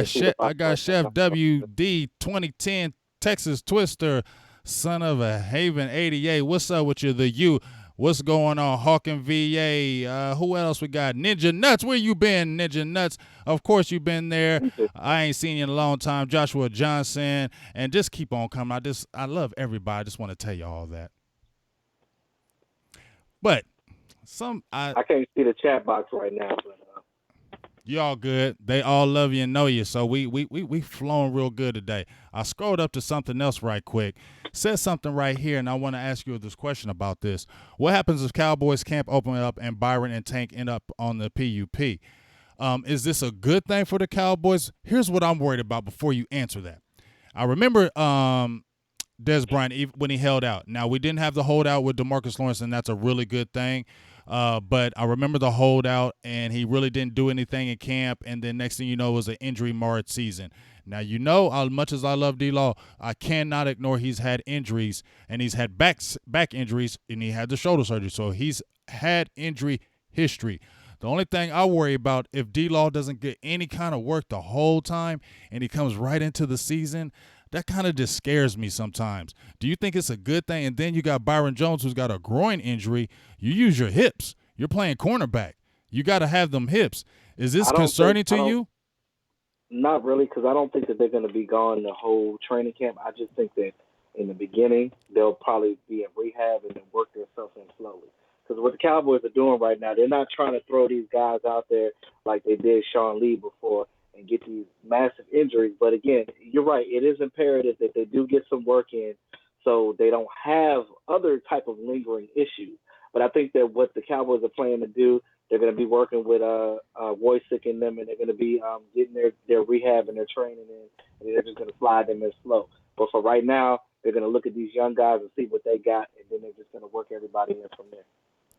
Chef WD 2010 Texas Twister, son of a Haven 88. What's up with you? The U. What's going on? Hawkin VA. Who else we got? Ninja Nuts. Where you been, Ninja Nuts? Of course you been there. I ain't seen you in a long time. Joshua Johnson. And just keep on coming. I love everybody. I just want to tell you all that. But I can't see the chat box right now, but you all good. They all love you and know you. So we flowing real good today. I scrolled up to something else right quick. Says something right here, and I want to ask you this question about this. What happens if Cowboys camp open up and Byron and Tank end up on the PUP? Is this a good thing for the Cowboys? Here's what I'm worried about before you answer that. I remember Des Bryant when he held out. Now, we didn't have the holdout with DeMarcus Lawrence, and that's a really good thing. But I remember the holdout, and he really didn't do anything in camp, and then next thing you know, it was an injury-marred season. Now, you know, as much as I love D-Law, I cannot ignore he's had injuries, and he's had back injuries, and he had the shoulder surgery. So he's had injury history. The only thing I worry about, if D-Law doesn't get any kind of work the whole time and he comes right into the season, that kind of just scares me sometimes. Do you think it's a good thing? And then you got Byron Jones, who's got a groin injury. You use your hips. You're playing cornerback. You got to have them hips. Is this concerning to you? Not really, because I don't think that they're going to be gone the whole training camp. I just think that in the beginning, they'll probably be in rehab and then work themselves in slowly. Because what the Cowboys are doing right now, they're not trying to throw these guys out there like they did Sean Lee before and get these massive injuries. But again, you're right. It is imperative that they do get some work in so they don't have other type of lingering issues. But I think that what the Cowboys are planning to do, they're going to be working with Wojcik and them, and they're going to be getting their rehab and their training in, and they're just going to slide them in slow. But for right now, they're going to look at these young guys and see what they got, and then they're just going to work everybody in from there.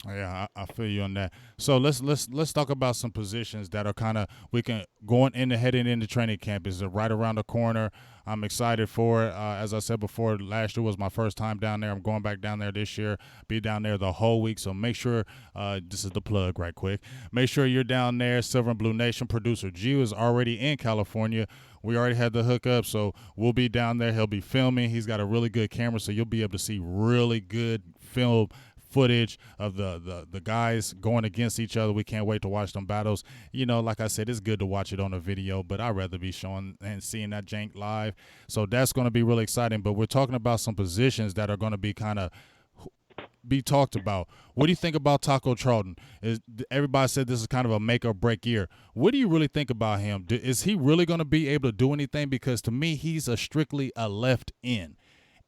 Yeah, I feel you on that. So let's talk about some positions that are kind of heading into training camp. Is right around the corner. I'm excited for it. As I said before, last year was my first time down there. I'm going back down there this year. Be down there the whole week. So make sure this is the plug right quick. Make sure you're down there. Silver and Blue Nation producer G is already in California. We already had the hookup, so we'll be down there. He'll be filming. He's got a really good camera, so you'll be able to see really good film footage of the guys going against each other. We can't wait to watch them battles. You know, like I said, it's good to watch it on a video, but I'd rather be showing and seeing that jank live. So that's going to be really exciting. But we're talking about some positions that are going to be kind of be talked about. What do you think about Taco Charlton? Everybody said this is kind of a make or break year. What do you really think about him? Is he really going to be able to do anything? Because to me, he's strictly a left end,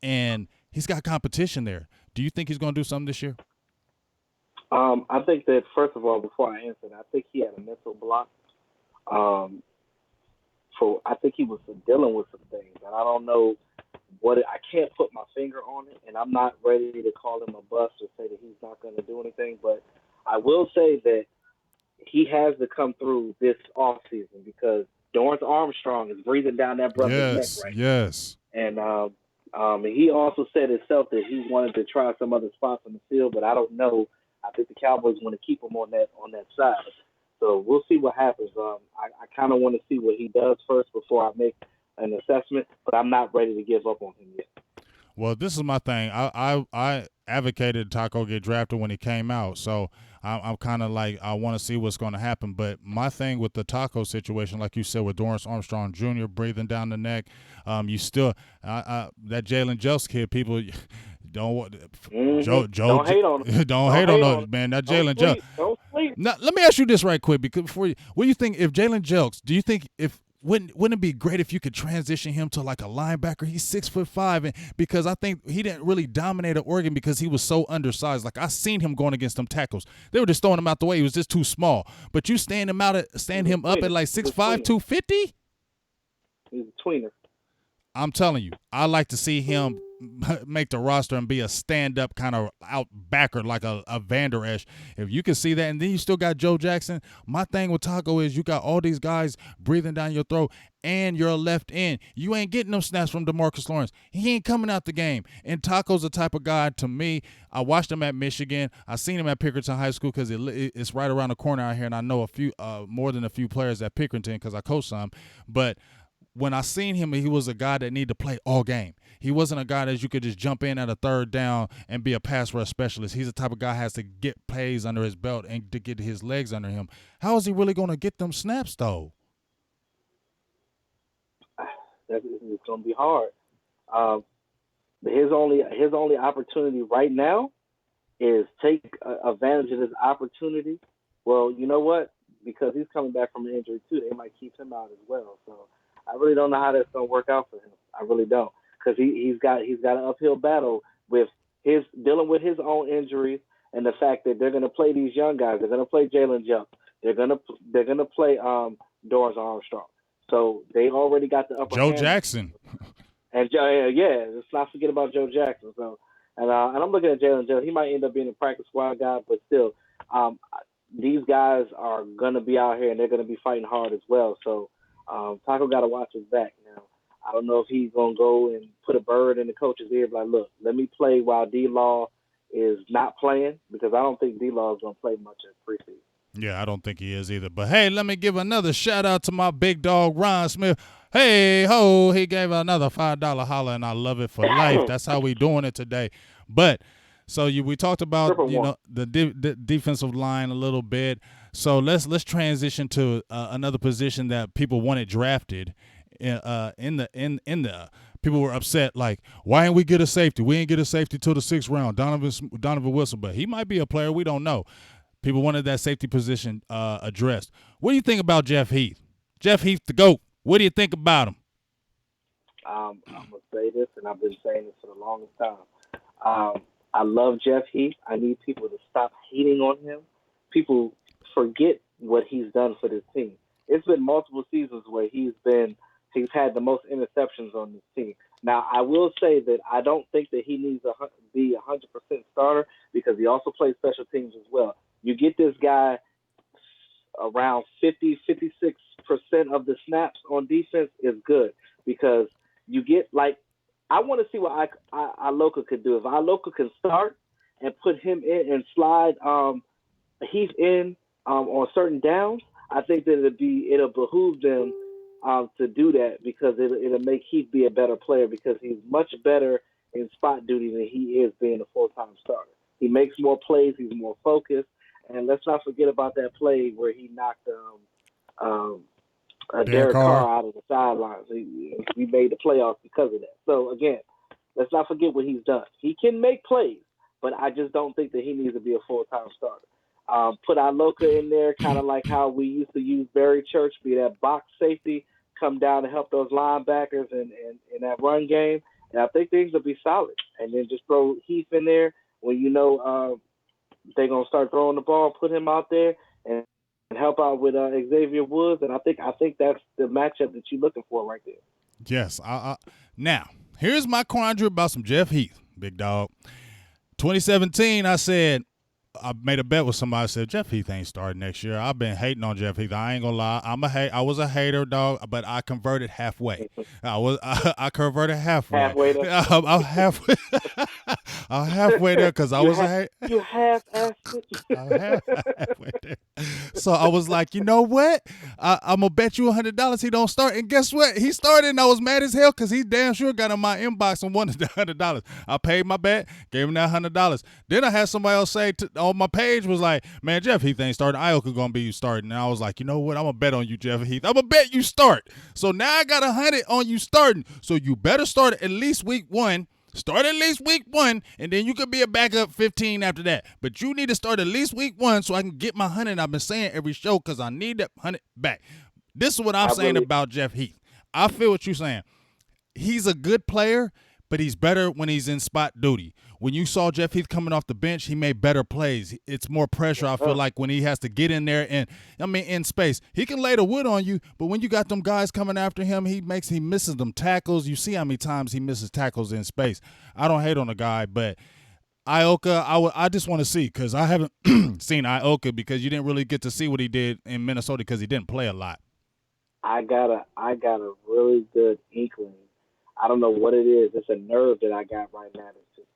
and he's got competition there. Do you think he's going to do something this year? I think that, first of all, before I answer that, I think he had a mental block. So I think he was dealing with some things, and I don't know I can't put my finger on it, and I'm not ready to call him a bust or say that he's not going to do anything. But I will say that he has to come through this offseason because Dorrance Armstrong is breathing down that brother's neck right now. Yes. And he also said himself that he wanted to try some other spots on the field, but I don't know. I think the Cowboys want to keep him on that side. So we'll see what happens. I kind of want to see what he does first before I make an assessment, but I'm not ready to give up on him yet. Well, this is my thing. I advocated Taco get drafted when he came out, so I'm kind of like I want to see what's going to happen. But my thing with the Taco situation, like you said, with Dorrance Armstrong Jr. breathing down the neck, you still that Jalen Jelks kid, people don't don't hate on him. don't hate on him, man. That Jalen Jelks. Don't sleep. Now, let me ask you this right quick, because what do you think if Jalen Jelks? Do you think wouldn't it be great if you could transition him to like a linebacker? He's 6'5", and because I think he didn't really dominate at Oregon because he was so undersized. Like I seen him going against them tackles. They were just throwing him out the way. He was just too small. But you stand him up at like 6'5", 250? He's a tweener. I'm telling you, I like to see him make the roster and be a stand-up kind of outbacker like a Vander Esch. If you can see that, and then you still got Joe Jackson. My thing with Taco is you got all these guys breathing down your throat, and you're a left end. You ain't getting no snaps from DeMarcus Lawrence. He ain't coming out the game. And Taco's the type of guy, to me, I watched him at Michigan. I seen him at Pickerington High School because it's right around the corner out here, and I know a few more than a few players at Pickerington because I coach some. But when I seen him, he was a guy that needed to play all game. He wasn't a guy that you could just jump in at a third down and be a pass rush specialist. He's the type of guy that has to get plays under his belt and to get his legs under him. How is he really going to get them snaps, though? It's going to be hard. His only opportunity right now is take advantage of this opportunity. Well, you know what? Because he's coming back from an injury too, they might keep him out as well. So I really don't know how that's going to work out for him. I really don't, because he's got an uphill battle with his dealing with his own injuries and the fact that they're going to play these young guys. They're going to play Jalen Jump. They're going to play Dorrance Armstrong. So they already got the upper hand. Joe Jackson. And let's not forget about Joe Jackson. So, and I'm looking at Jalen Jump. He might end up being a practice squad guy, but still, these guys are going to be out here and they're going to be fighting hard as well. So Taco got to watch his back now. I don't know if he's going to go and put a bird in the coach's ear, like, look, let me play while D-Law is not playing, because I don't think D-Law is going to play much in preseason. Yeah, I don't think he is either. But, hey, let me give another shout-out to my big dog, Ron Smith. Hey, ho, he gave another $5 holler, and I love it for life. That's how we doing it today. But so we talked about the defensive line a little bit. So let's transition to another position that people wanted drafted. In the people were upset, like, why ain't we get a safety? We ain't get a safety till the 6th round. Donovan Wilson, but he might be a player. We don't know. People wanted that safety position addressed. What do you think about Jeff Heath? Jeff Heath, the GOAT. What do you think about him? I'm going to say this, and I've been saying this for the longest time. I love Jeff Heath. I need people to stop hating on him. People forget what he's done for this team. It's been multiple seasons where he's had the most interceptions on this team. Now, I will say that I don't think that he needs to be 100% starter, because he also plays special teams as well. You get this guy around 50, 56% of the snaps on defense is good, because you get, like, I want to see what Iloka could do. If Iloka can start and put him in and slide Heath in on certain downs, I think that it'll behoove them to do that, because it'll make Heath be a better player, because he's much better in spot duty than he is being a full-time starter. He makes more plays. He's more focused. And let's not forget about that play where he knocked Derek Carr out of the sidelines. He made the playoffs because of that. So, again, let's not forget what he's done. He can make plays, but I just don't think that he needs to be a full-time starter. Put Iloka in there, kind of like how we used to use Barry Church, be that box safety, come down to help those linebackers in that run game. And I think things will be solid. And then just throw Heath in there when you know they're going to start throwing the ball, put him out there and help out with Xavier Woods. And I think that's the matchup that you're looking for right there. Yes. Now, here's my quandary about some Jeff Heath, big dog. 2017, I made a bet with somebody. I said, Jeff Heath ain't starting next year. I've been hating on Jeff Heath. I ain't gonna lie. I was a hater, dog, but I converted halfway. I converted halfway. Halfway there. I'm halfway. I'm halfway there because I was a hater. You half-assed it. I'm halfway there. So I was like, you know what? I'm gonna bet you $100 he don't start. And guess what? He started, and I was mad as hell because he damn sure got in my inbox and wanted the $100. I paid my bet, gave him that $100. Then I had somebody else say on my page was like, man, Jeff Heath ain't starting. Ioka gonna be you starting. And I was like, you know what? I'm gonna bet on you, Jeff Heath. I'm gonna bet you start. So now I got 100 on you starting. So you better start at least week 1. Start at least week 1, and then you could be a backup 15 after that. But you need to start at least week 1 so I can get my 100. I've been saying every show because I need that 100 back. This is what I'm saying about Jeff Heath. I feel what you're saying. He's a good player, but he's better when he's in spot duty. when you saw Jeff Heath coming off the bench, he made better plays. It's more pressure, I feel like, when he has to get in there and, in space. He can lay the wood on you, but when you got them guys coming after him, he misses them tackles. You see how many times he misses tackles in space. I don't hate on the guy, but Ioka, I just want to see, because I haven't seen Ioka, because you didn't really get to see what he did in Minnesota because he didn't play a lot. I got a really good inkling. I don't know what it is. It's a nerve that I got right now that's just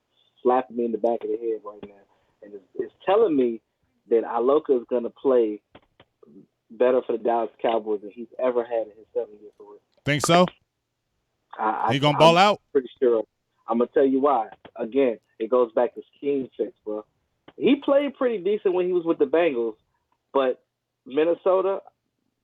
slapping me in the back of the head right now, and it's telling me that Aloka is going to play better for the Dallas Cowboys than he's ever had in his 7-year career. Think so? He gonna ball out? Pretty sure. I'm gonna tell you why. Again, it goes back to scheme fix, bro. He played pretty decent when he was with the Bengals, but Minnesota,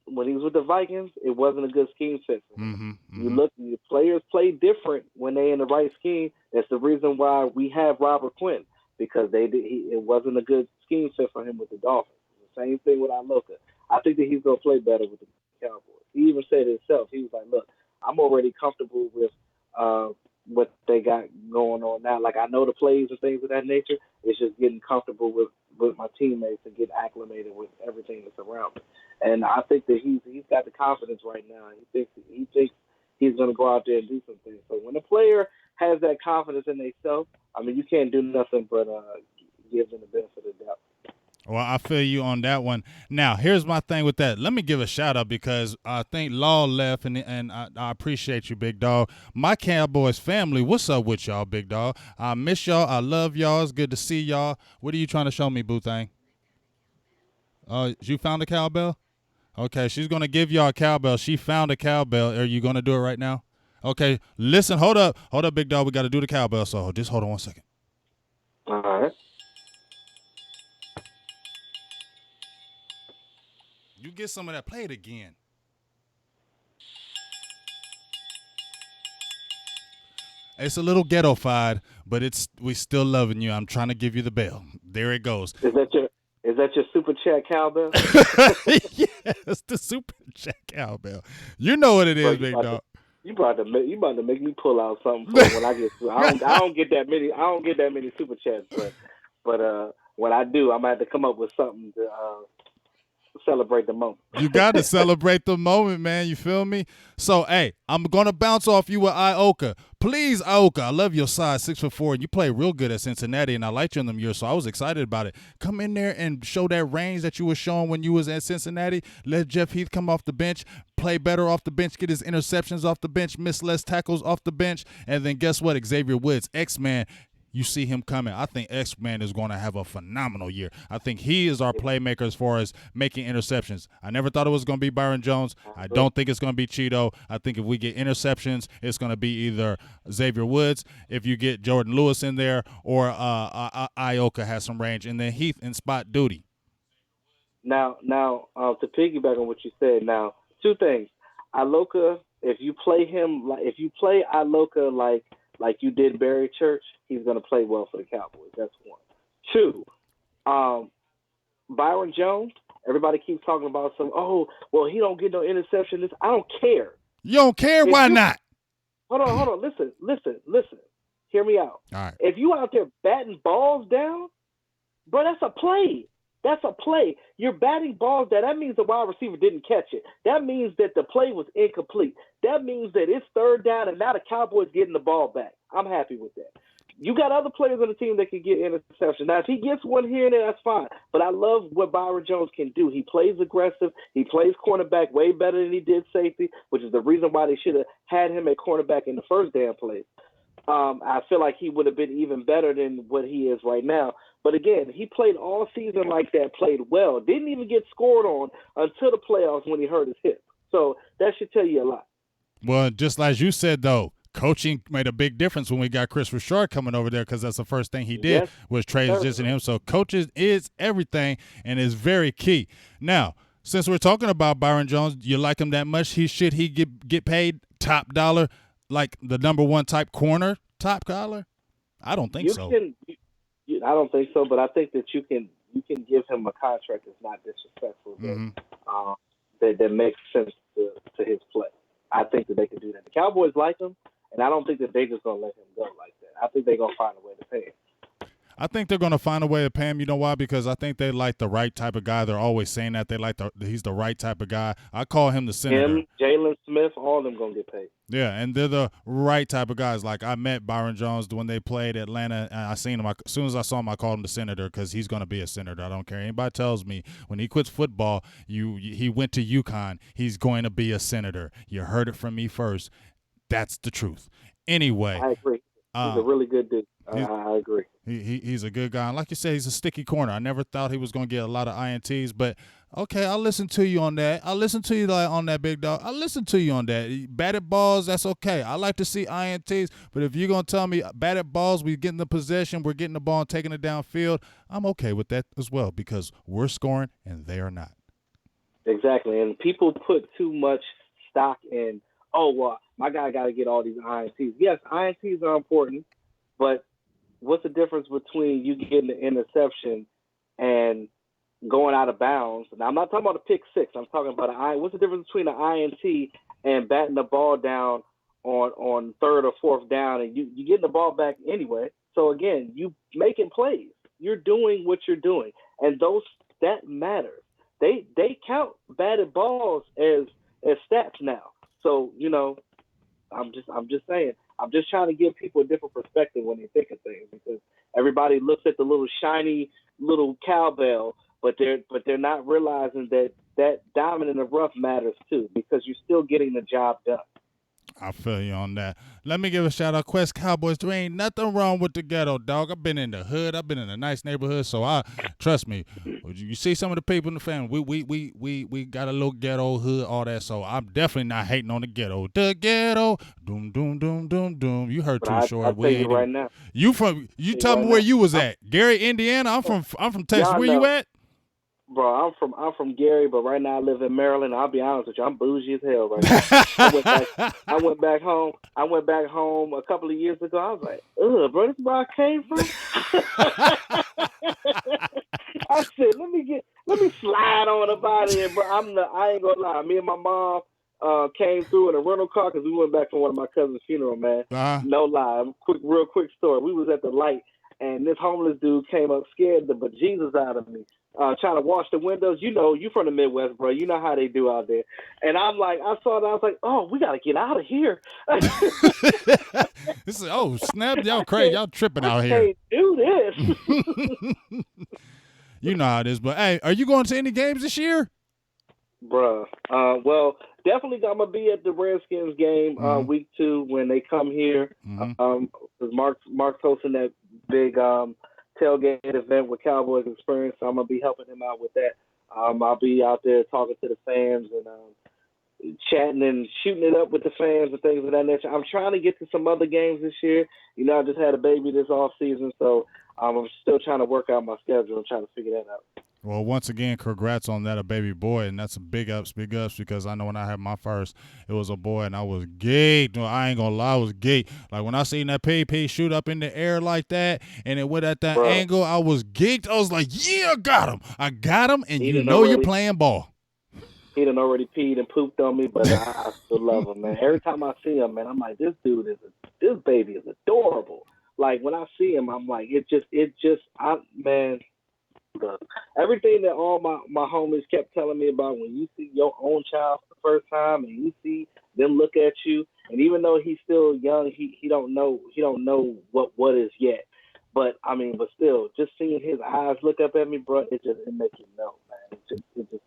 when he was with the Vikings, it wasn't a good scheme fit for him. You look, the players play different when they in the right scheme. That's the reason why we have Robert Quinn, because it wasn't a good scheme fit for him with the Dolphins. The same thing with Aloka. I think that he's gonna play better with the Cowboys. He even said it himself. He was like, "Look, I'm already comfortable with what they got going on now. Like, I know the plays and things of that nature. It's just getting comfortable with my teammates and get acclimated with everything that's around me." And I think that he's got the confidence right now. He thinks he's going to go out there and do some things. So when a player has that confidence in themselves, you can't do nothing but give them the benefit of the doubt. Well, I feel you on that one. Now, here's my thing with that. Let me give a shout-out, because I think Law left, and I appreciate you, big dog. My Cowboys family, what's up with y'all, big dog? I miss y'all. I love y'all. It's good to see y'all. What are you trying to show me, boo thing? You found a cowbell? Okay, she's going to give y'all a cowbell. She found a cowbell. Are you going to do it right now? Okay, listen, hold up, big dog. We got to do the cowbell, so just hold on one second. All right. You get some of that. Play it again. It's a little ghetto-fied, but we still loving you. I'm trying to give you the bell. There it goes. Is that your super chat cowbell? Yes, the super chat cowbell. You know what it is, big dog. You about to make me pull out something for when I get. I don't get that many. I don't get that many super chats, but when I do, I'm gonna have to come up with something to celebrate the moment. You got to celebrate the moment, man. You feel me? So, hey, I'm going to bounce off you with Ioka. Please, Ioka, I love your size, 6'4", and you play real good at Cincinnati, and I liked you in them years, so I was excited about it. Come in there and show that range that you were showing when you was at Cincinnati. Let Jeff Heath come off the bench, play better off the bench, get his interceptions off the bench, miss less tackles off the bench, and then guess what? Xavier Woods, X-Man, you see him coming. I think X-Man is going to have a phenomenal year. I think he is our playmaker as far as making interceptions. I never thought it was going to be Byron Jones. I don't think it's going to be Cheeto. I think if we get interceptions, it's going to be either Xavier Woods, if you get Jordan Lewis in there, or Ioka has some range, and then Heath in spot duty. Now, to piggyback on what you said, now, two things. Aloka, if you play Aloka like you did Barry Church, he's going to play well for the Cowboys. That's one. Two, Byron Jones, everybody keeps talking about he don't get no interception. I don't care. You don't care? Why not? Hold on. Listen. Hear me out. All right. If you out there batting balls down, bro, that's a play. That's a play. You're batting balls down. That means the wide receiver didn't catch it. That means that the play was incomplete. That means that it's third down, and now the Cowboys getting the ball back. I'm happy with that. You got other players on the team that can get interceptions. Now, if he gets one here and there, that's fine. But I love what Byron Jones can do. He plays aggressive. He plays cornerback way better than he did safety, which is the reason why they should have had him at cornerback in the first damn place. I feel like he would have been even better than what he is right now. But again, he played all season like that, played well. Didn't even get scored on until the playoffs when he hurt his hip. So that should tell you a lot. Well, just like you said, though, coaching made a big difference when we got Chris Richard coming over there, because that's the first thing he did was transition him. So coaches is everything and is very key. Now, since we're talking about Byron Jones, you like him that much? Should he get paid top dollar, like the number one type corner, top dollar? I don't think so. I don't think so, but I think that you can give him a contract that's not disrespectful, that makes sense to his play. I think that they can do that. The Cowboys like him, and I don't think that they're just going to let him go like that. I think they're going to find a way to pay him. I think they're going to find a way to pay him. You know why? Because I think they like the right type of guy. They're always saying that. He's the right type of guy. I call him the senator. Him, Jalen Smith, all of them going to get paid. Yeah, and they're the right type of guys. Like, I met Byron Jones when they played Atlanta, and I seen him. As soon as I saw him, I called him the senator because he's going to be a senator. I don't care. Anybody tells me when he quits football, he went to UConn, he's going to be a senator. You heard it from me first. That's the truth. Anyway. I agree. He's a really good dude. I agree. He's a good guy. And like you said, he's a sticky corner. I never thought he was going to get a lot of INTs, but okay, I'll listen to you on that. I'll listen to you on that, big dog. I'll listen to you on that. Batted balls, that's okay. I like to see INTs, but if you're going to tell me batted balls, we getting the possession, we're getting the ball and taking it downfield, I'm okay with that as well because we're scoring and they are not. Exactly, and people put too much stock in, my guy got to get all these INTs. Yes, INTs are important, but what's the difference between you getting the interception and going out of bounds? Now, I'm not talking about a pick six. I'm talking about what's the difference between an INT and batting the ball down on third or fourth down, and you getting the ball back anyway. So again, you making plays. You're doing what you're doing, and that matters. They count batted balls as stats now. So I'm just saying. I'm just trying to give people a different perspective when they think of things because everybody looks at the little shiny little cowbell, but they're not realizing that diamond in the rough matters too because you're still getting the job done. I feel you on that. Let me give a shout out, Quest Cowboys. There ain't nothing wrong with the ghetto, dog. I've been in the hood. I've been in a nice neighborhood, so trust me. You see some of the people in the family. We got a little ghetto hood, all that. So I'm definitely not hating on the ghetto. The ghetto, doom doom doom doom doom. You heard Too Short. I'll tell you right now. You tell me where you was at. Gary, Indiana. I'm from Texas. Where you at? Bro, I'm from Gary, but right now I live in Maryland. I'll be honest with you, I'm bougie as hell right now. I went back home a couple of years ago. I was like, ugh, bro, this is where I came from. I said, let me slide on about here, bro. I ain't gonna lie. Me and my mom came through in a rental car because we went back from one of my cousin's funeral, man. No lie, real quick story. We was at the light, and this homeless dude came up, scared the bejesus out of me. Trying to wash the windows. You from the Midwest, bro. You know how they do out there. And I'm like, I saw that. I was like, oh, we got to get out of here. This is, snap. Y'all crazy. Y'all tripping out here. I can't do this. You know how it is. But, hey, are you going to any games this year? Bruh. Well, definitely I'm going to be at the Redskins game week 2 when they come here. Because Mark's hosting that big tailgate event with Cowboys Experience, so I'm gonna be helping him out with that. I'll be out there talking to the fans and chatting and shooting it up with the fans and things of that nature. I'm trying to get to some other games this year. I just had a baby this off season, so I'm still trying to work out my schedule and trying to figure that out. Well, once again, congrats on that, a baby boy, and that's a big ups, because I know when I had my first, it was a boy, and I was geeked. No, I ain't gonna lie, I was geeked. Like, when I seen that PP shoot up in the air like that, and it went at that angle, I was geeked. I was like, yeah, I got him, and you're playing ball. He done already peed and pooped on me, but I still love him, man. Every time I see him, man, I'm like, this baby is adorable. Like, when I see him, I'm like, man. Everything that all my homies kept telling me about, when you see your own child for the first time and you see them look at you, and even though he's still young, he don't know what is yet. But still, just seeing his eyes look up at me, bro, it makes you know, man. It just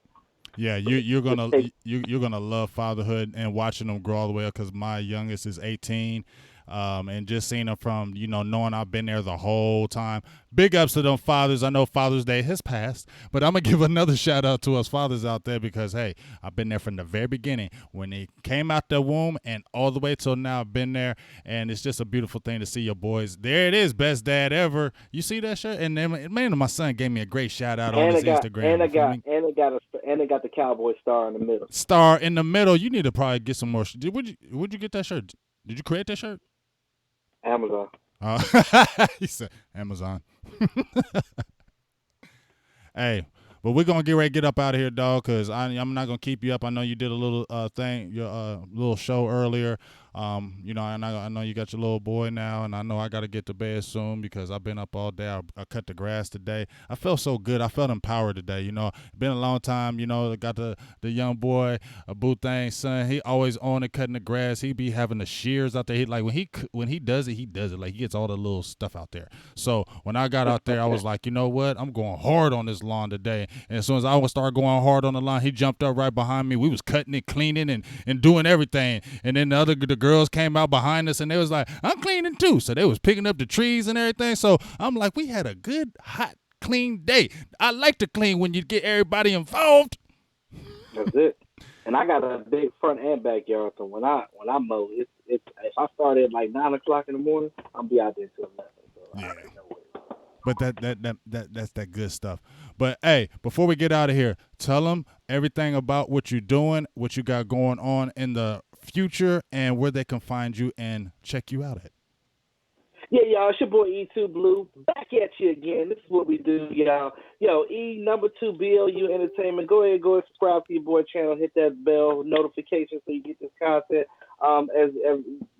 yeah, you're gonna love fatherhood and watching them grow all the way up, because my youngest is 18. And just seeing them from, knowing I've been there the whole time. Big ups to them fathers. I know Father's Day has passed, but I'm going to give another shout out to us fathers out there because, hey, I've been there from the very beginning when they came out the womb and all the way till now I've been there, and it's just a beautiful thing to see your boys. There it is, best dad ever. You see that shirt? And then, man, my son gave me a great shout out on his Instagram. And it got the Cowboy star in the middle. Star in the middle. You need to probably get some more. Would you get that shirt? Did you create that shirt? Amazon. He said Amazon. Hey, but we're going to get ready to get up out of here, dog, because I'm not going to keep you up. I know you did a little thing, your little show earlier. You know, and I know you got your little boy now, and I know I got to get to bed soon because I've been up all day. I cut the grass today. I felt so good. I felt empowered today. You know, been a long time. You know, got the young boy, Boo Thang's son. He always on it cutting the grass. He be having the shears out there. He, like when he does it, he does it. Like he gets all the little stuff out there. So when I got out there, I was like, you know what? I'm going hard on this lawn today. And as soon as I would start going hard on the lawn, he jumped up right behind me. We was cutting it, cleaning, and doing everything. And then the girls came out behind us and they was like, I'm cleaning too. So they was picking up the trees and everything. So I'm like, we had a good, hot, clean day. I like to clean when you get everybody involved. That's it. And I got a big front and backyard, so when I mow, it's if I start at like 9 o'clock in the morning, I'll be out there till 11. So Yeah. I already know what it is. But that's that good stuff. But hey, before we get out of here, tell them everything about what you're doing, what you got going on in the future, and where they can find you and check you out at. Yeah, y'all, it's your boy E2Blu. Back at you again. This is what we do, y'all. Yo, E2BLU Entertainment. Go ahead, go and subscribe to your boy channel. Hit that bell notification so you get this content. As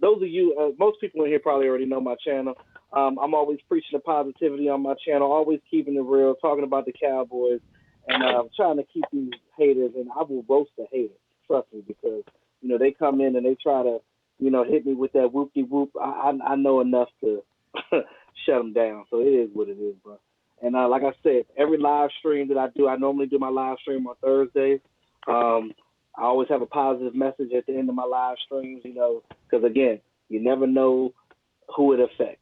those of you, most people in here probably already know my channel. I'm always preaching the positivity on my channel, always keeping it real, talking about the Cowboys, and trying to keep these haters. And I will roast the haters, trust me, because they come in and they try to hit me with that whoop-de-whoop. I know enough to shut them down. So it is what it is, bro. And like I said, every live stream that I do, I normally do my live stream on Thursdays. I always have a positive message at the end of my live streams, because, again, you never know who it affects.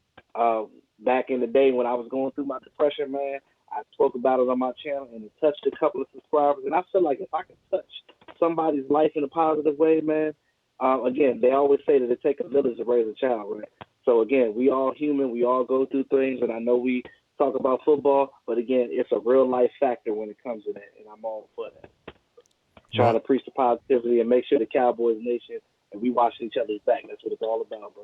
Back in the day when I was going through my depression, man, I spoke about it on my channel, and it touched a couple of subscribers. And I feel like if I can touch somebody's life in a positive way, man, again, they always say that it takes a village to raise a child, right? So, again, we all human. We all go through things, and I know we talk about football, but, again, it's a real-life factor when it comes to that, and I'm all for that. Trying to preach the positivity and make sure the Cowboys Nation and we watch each other's back. That's what it's all about, bro.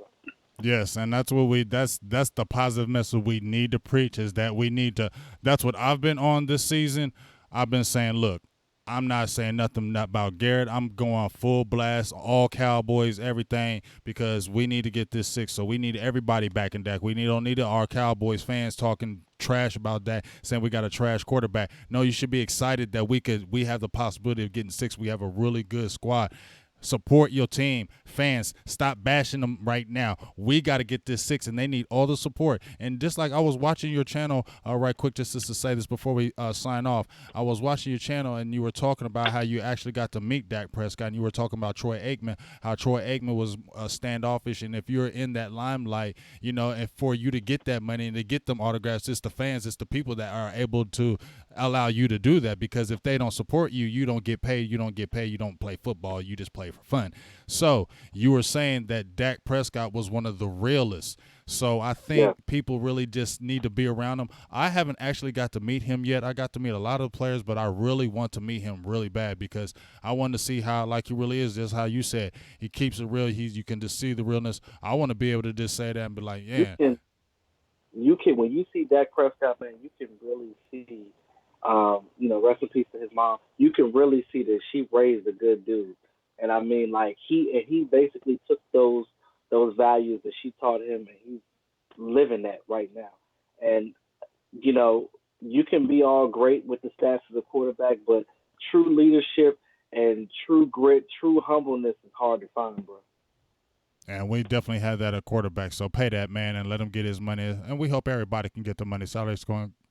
Yes, and that's what that's the positive message we need to preach is that we need to. That's what I've been on this season. I've been saying, look, I'm not saying nothing about Garrett. I'm going full blast, all Cowboys, everything, because we need to get this six. So we need everybody back in deck. Don't need our Cowboys fans talking trash about that, saying we got a trash quarterback. No, you should be excited that we have the possibility of getting six. We have a really good squad. Support your team. Fans, stop bashing them right now. We got to get this six, and they need all the support. And just like I was watching your channel, right quick, just to say this before we sign off, I was watching your channel, and you were talking about how you actually got to meet Dak Prescott, and you were talking about Troy Aikman, how Troy Aikman was standoffish, and if you're in that limelight, and for you to get that money and to get them autographs, it's the fans, it's the people that are able to allow you to do that, because if they don't support you, you don't get paid, you don't play football, you just play for fun. So you were saying that Dak Prescott was one of the realest. So I think people really just need to be around him. I haven't actually got to meet him yet. I got to meet a lot of players, but I really want to meet him really bad because I want to see how, like he really is, just how you said, he keeps it real. You can just see the realness. I want to be able to just say that and be like, yeah. You can when you see Dak Prescott, man, you can really see, rest in peace to his mom. You can really see that she raised a good dude. And I mean, like he basically took those values that she taught him, and he's living that right now. And you can be all great with the stats of the quarterback, but true leadership and true grit, true humbleness is hard to find, bro. And we definitely have that at quarterback. So pay that man and let him get his money. And we hope everybody can get the money.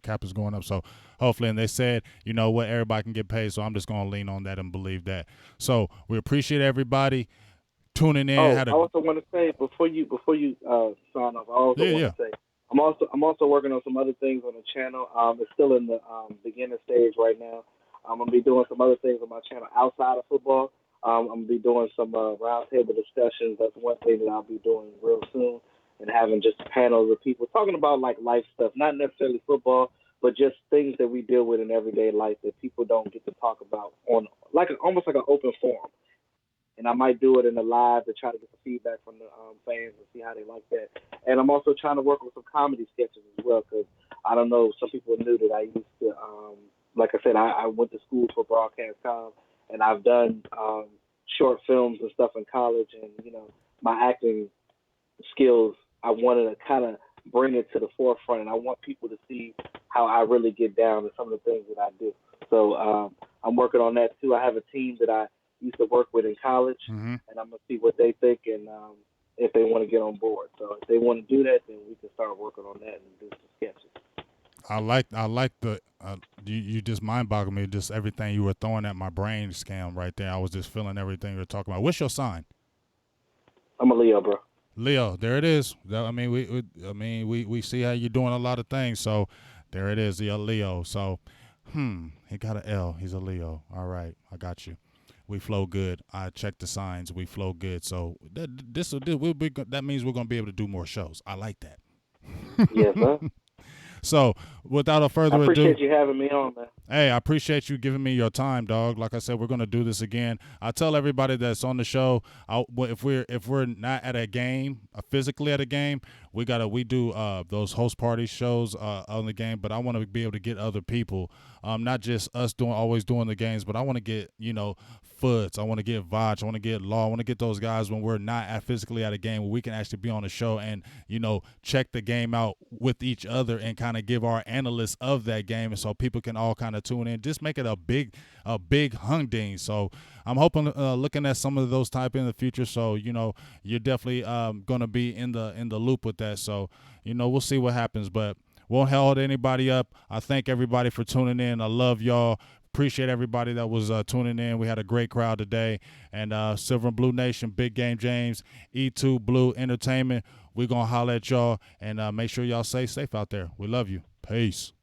Cap is going up. So hopefully, and they said, you know what, everybody can get paid. So I'm just going to lean on that and believe that. So we appreciate everybody tuning in. I also want to say before you sign off, I also want to say I'm also working on some other things on the channel. It's still in the beginning stage right now. I'm gonna be doing some other things on my channel outside of football. I'm gonna be doing some roundtable discussions. That's one thing that I'll be doing real soon, and having just panels of people talking about like life stuff, not necessarily football, but just things that we deal with in everyday life that people don't get to talk about on almost like an open forum. And I might do it in the live to try to get some feedback from the fans and see how they like that. And I'm also trying to work with some comedy sketches as well, because I don't know, some people knew that I used to, like I said, I went to school for broadcast com, and I've done short films and stuff in college, and my acting skills, I wanted to kind of bring it to the forefront, and I want people to see how I really get down to some of the things that I do. So I'm working on that too. I have a team that I used to work with in college, Mm-hmm. and I'm gonna see what they think and if they want to get on board. So if they want to do that, then we can start working on that and do some sketches. I like the you just mind boggled me, just everything you were throwing at my brain scam right there. I was just feeling everything you were talking about. What's your sign? I'm a Leo, bro. Leo. There it is. I mean we see how you're doing a lot of things. So there it is. You're a Leo. So he got an L. He's a Leo. All right, I got you. We flow good. I checked the signs. We flow good. So that means we're gonna be able to do more shows. I like that. Yes, sir. So, without a I further ado, appreciate you having me on, man. hey, I appreciate you giving me your time, dog. Like I said, we're gonna do this again. I tell everybody that's on the show, if we're not at a game, physically at a game, we do those host party shows on the game. But I want to be able to get other people, not just us always doing the games, but I want to get Foots. I want to get Vach. I want to get Law. I want to get those guys when we're not physically at a game where we can actually be on the show and check the game out with each other and kind of give our analysts of that game, and so people can all kind of tune in. Just make it a big hung ding. So I'm hoping looking at some of those type in the future. So you're definitely going to be in the loop with that. So we'll see what happens, but won't hold anybody up. I thank everybody for tuning in. I love y'all. Appreciate everybody that was tuning in. We had a great crowd today. And Silver and Blue Nation, Big Game James, E2Blu Entertainment. We're going to holler at y'all and make sure y'all stay safe out there. We love you. Peace.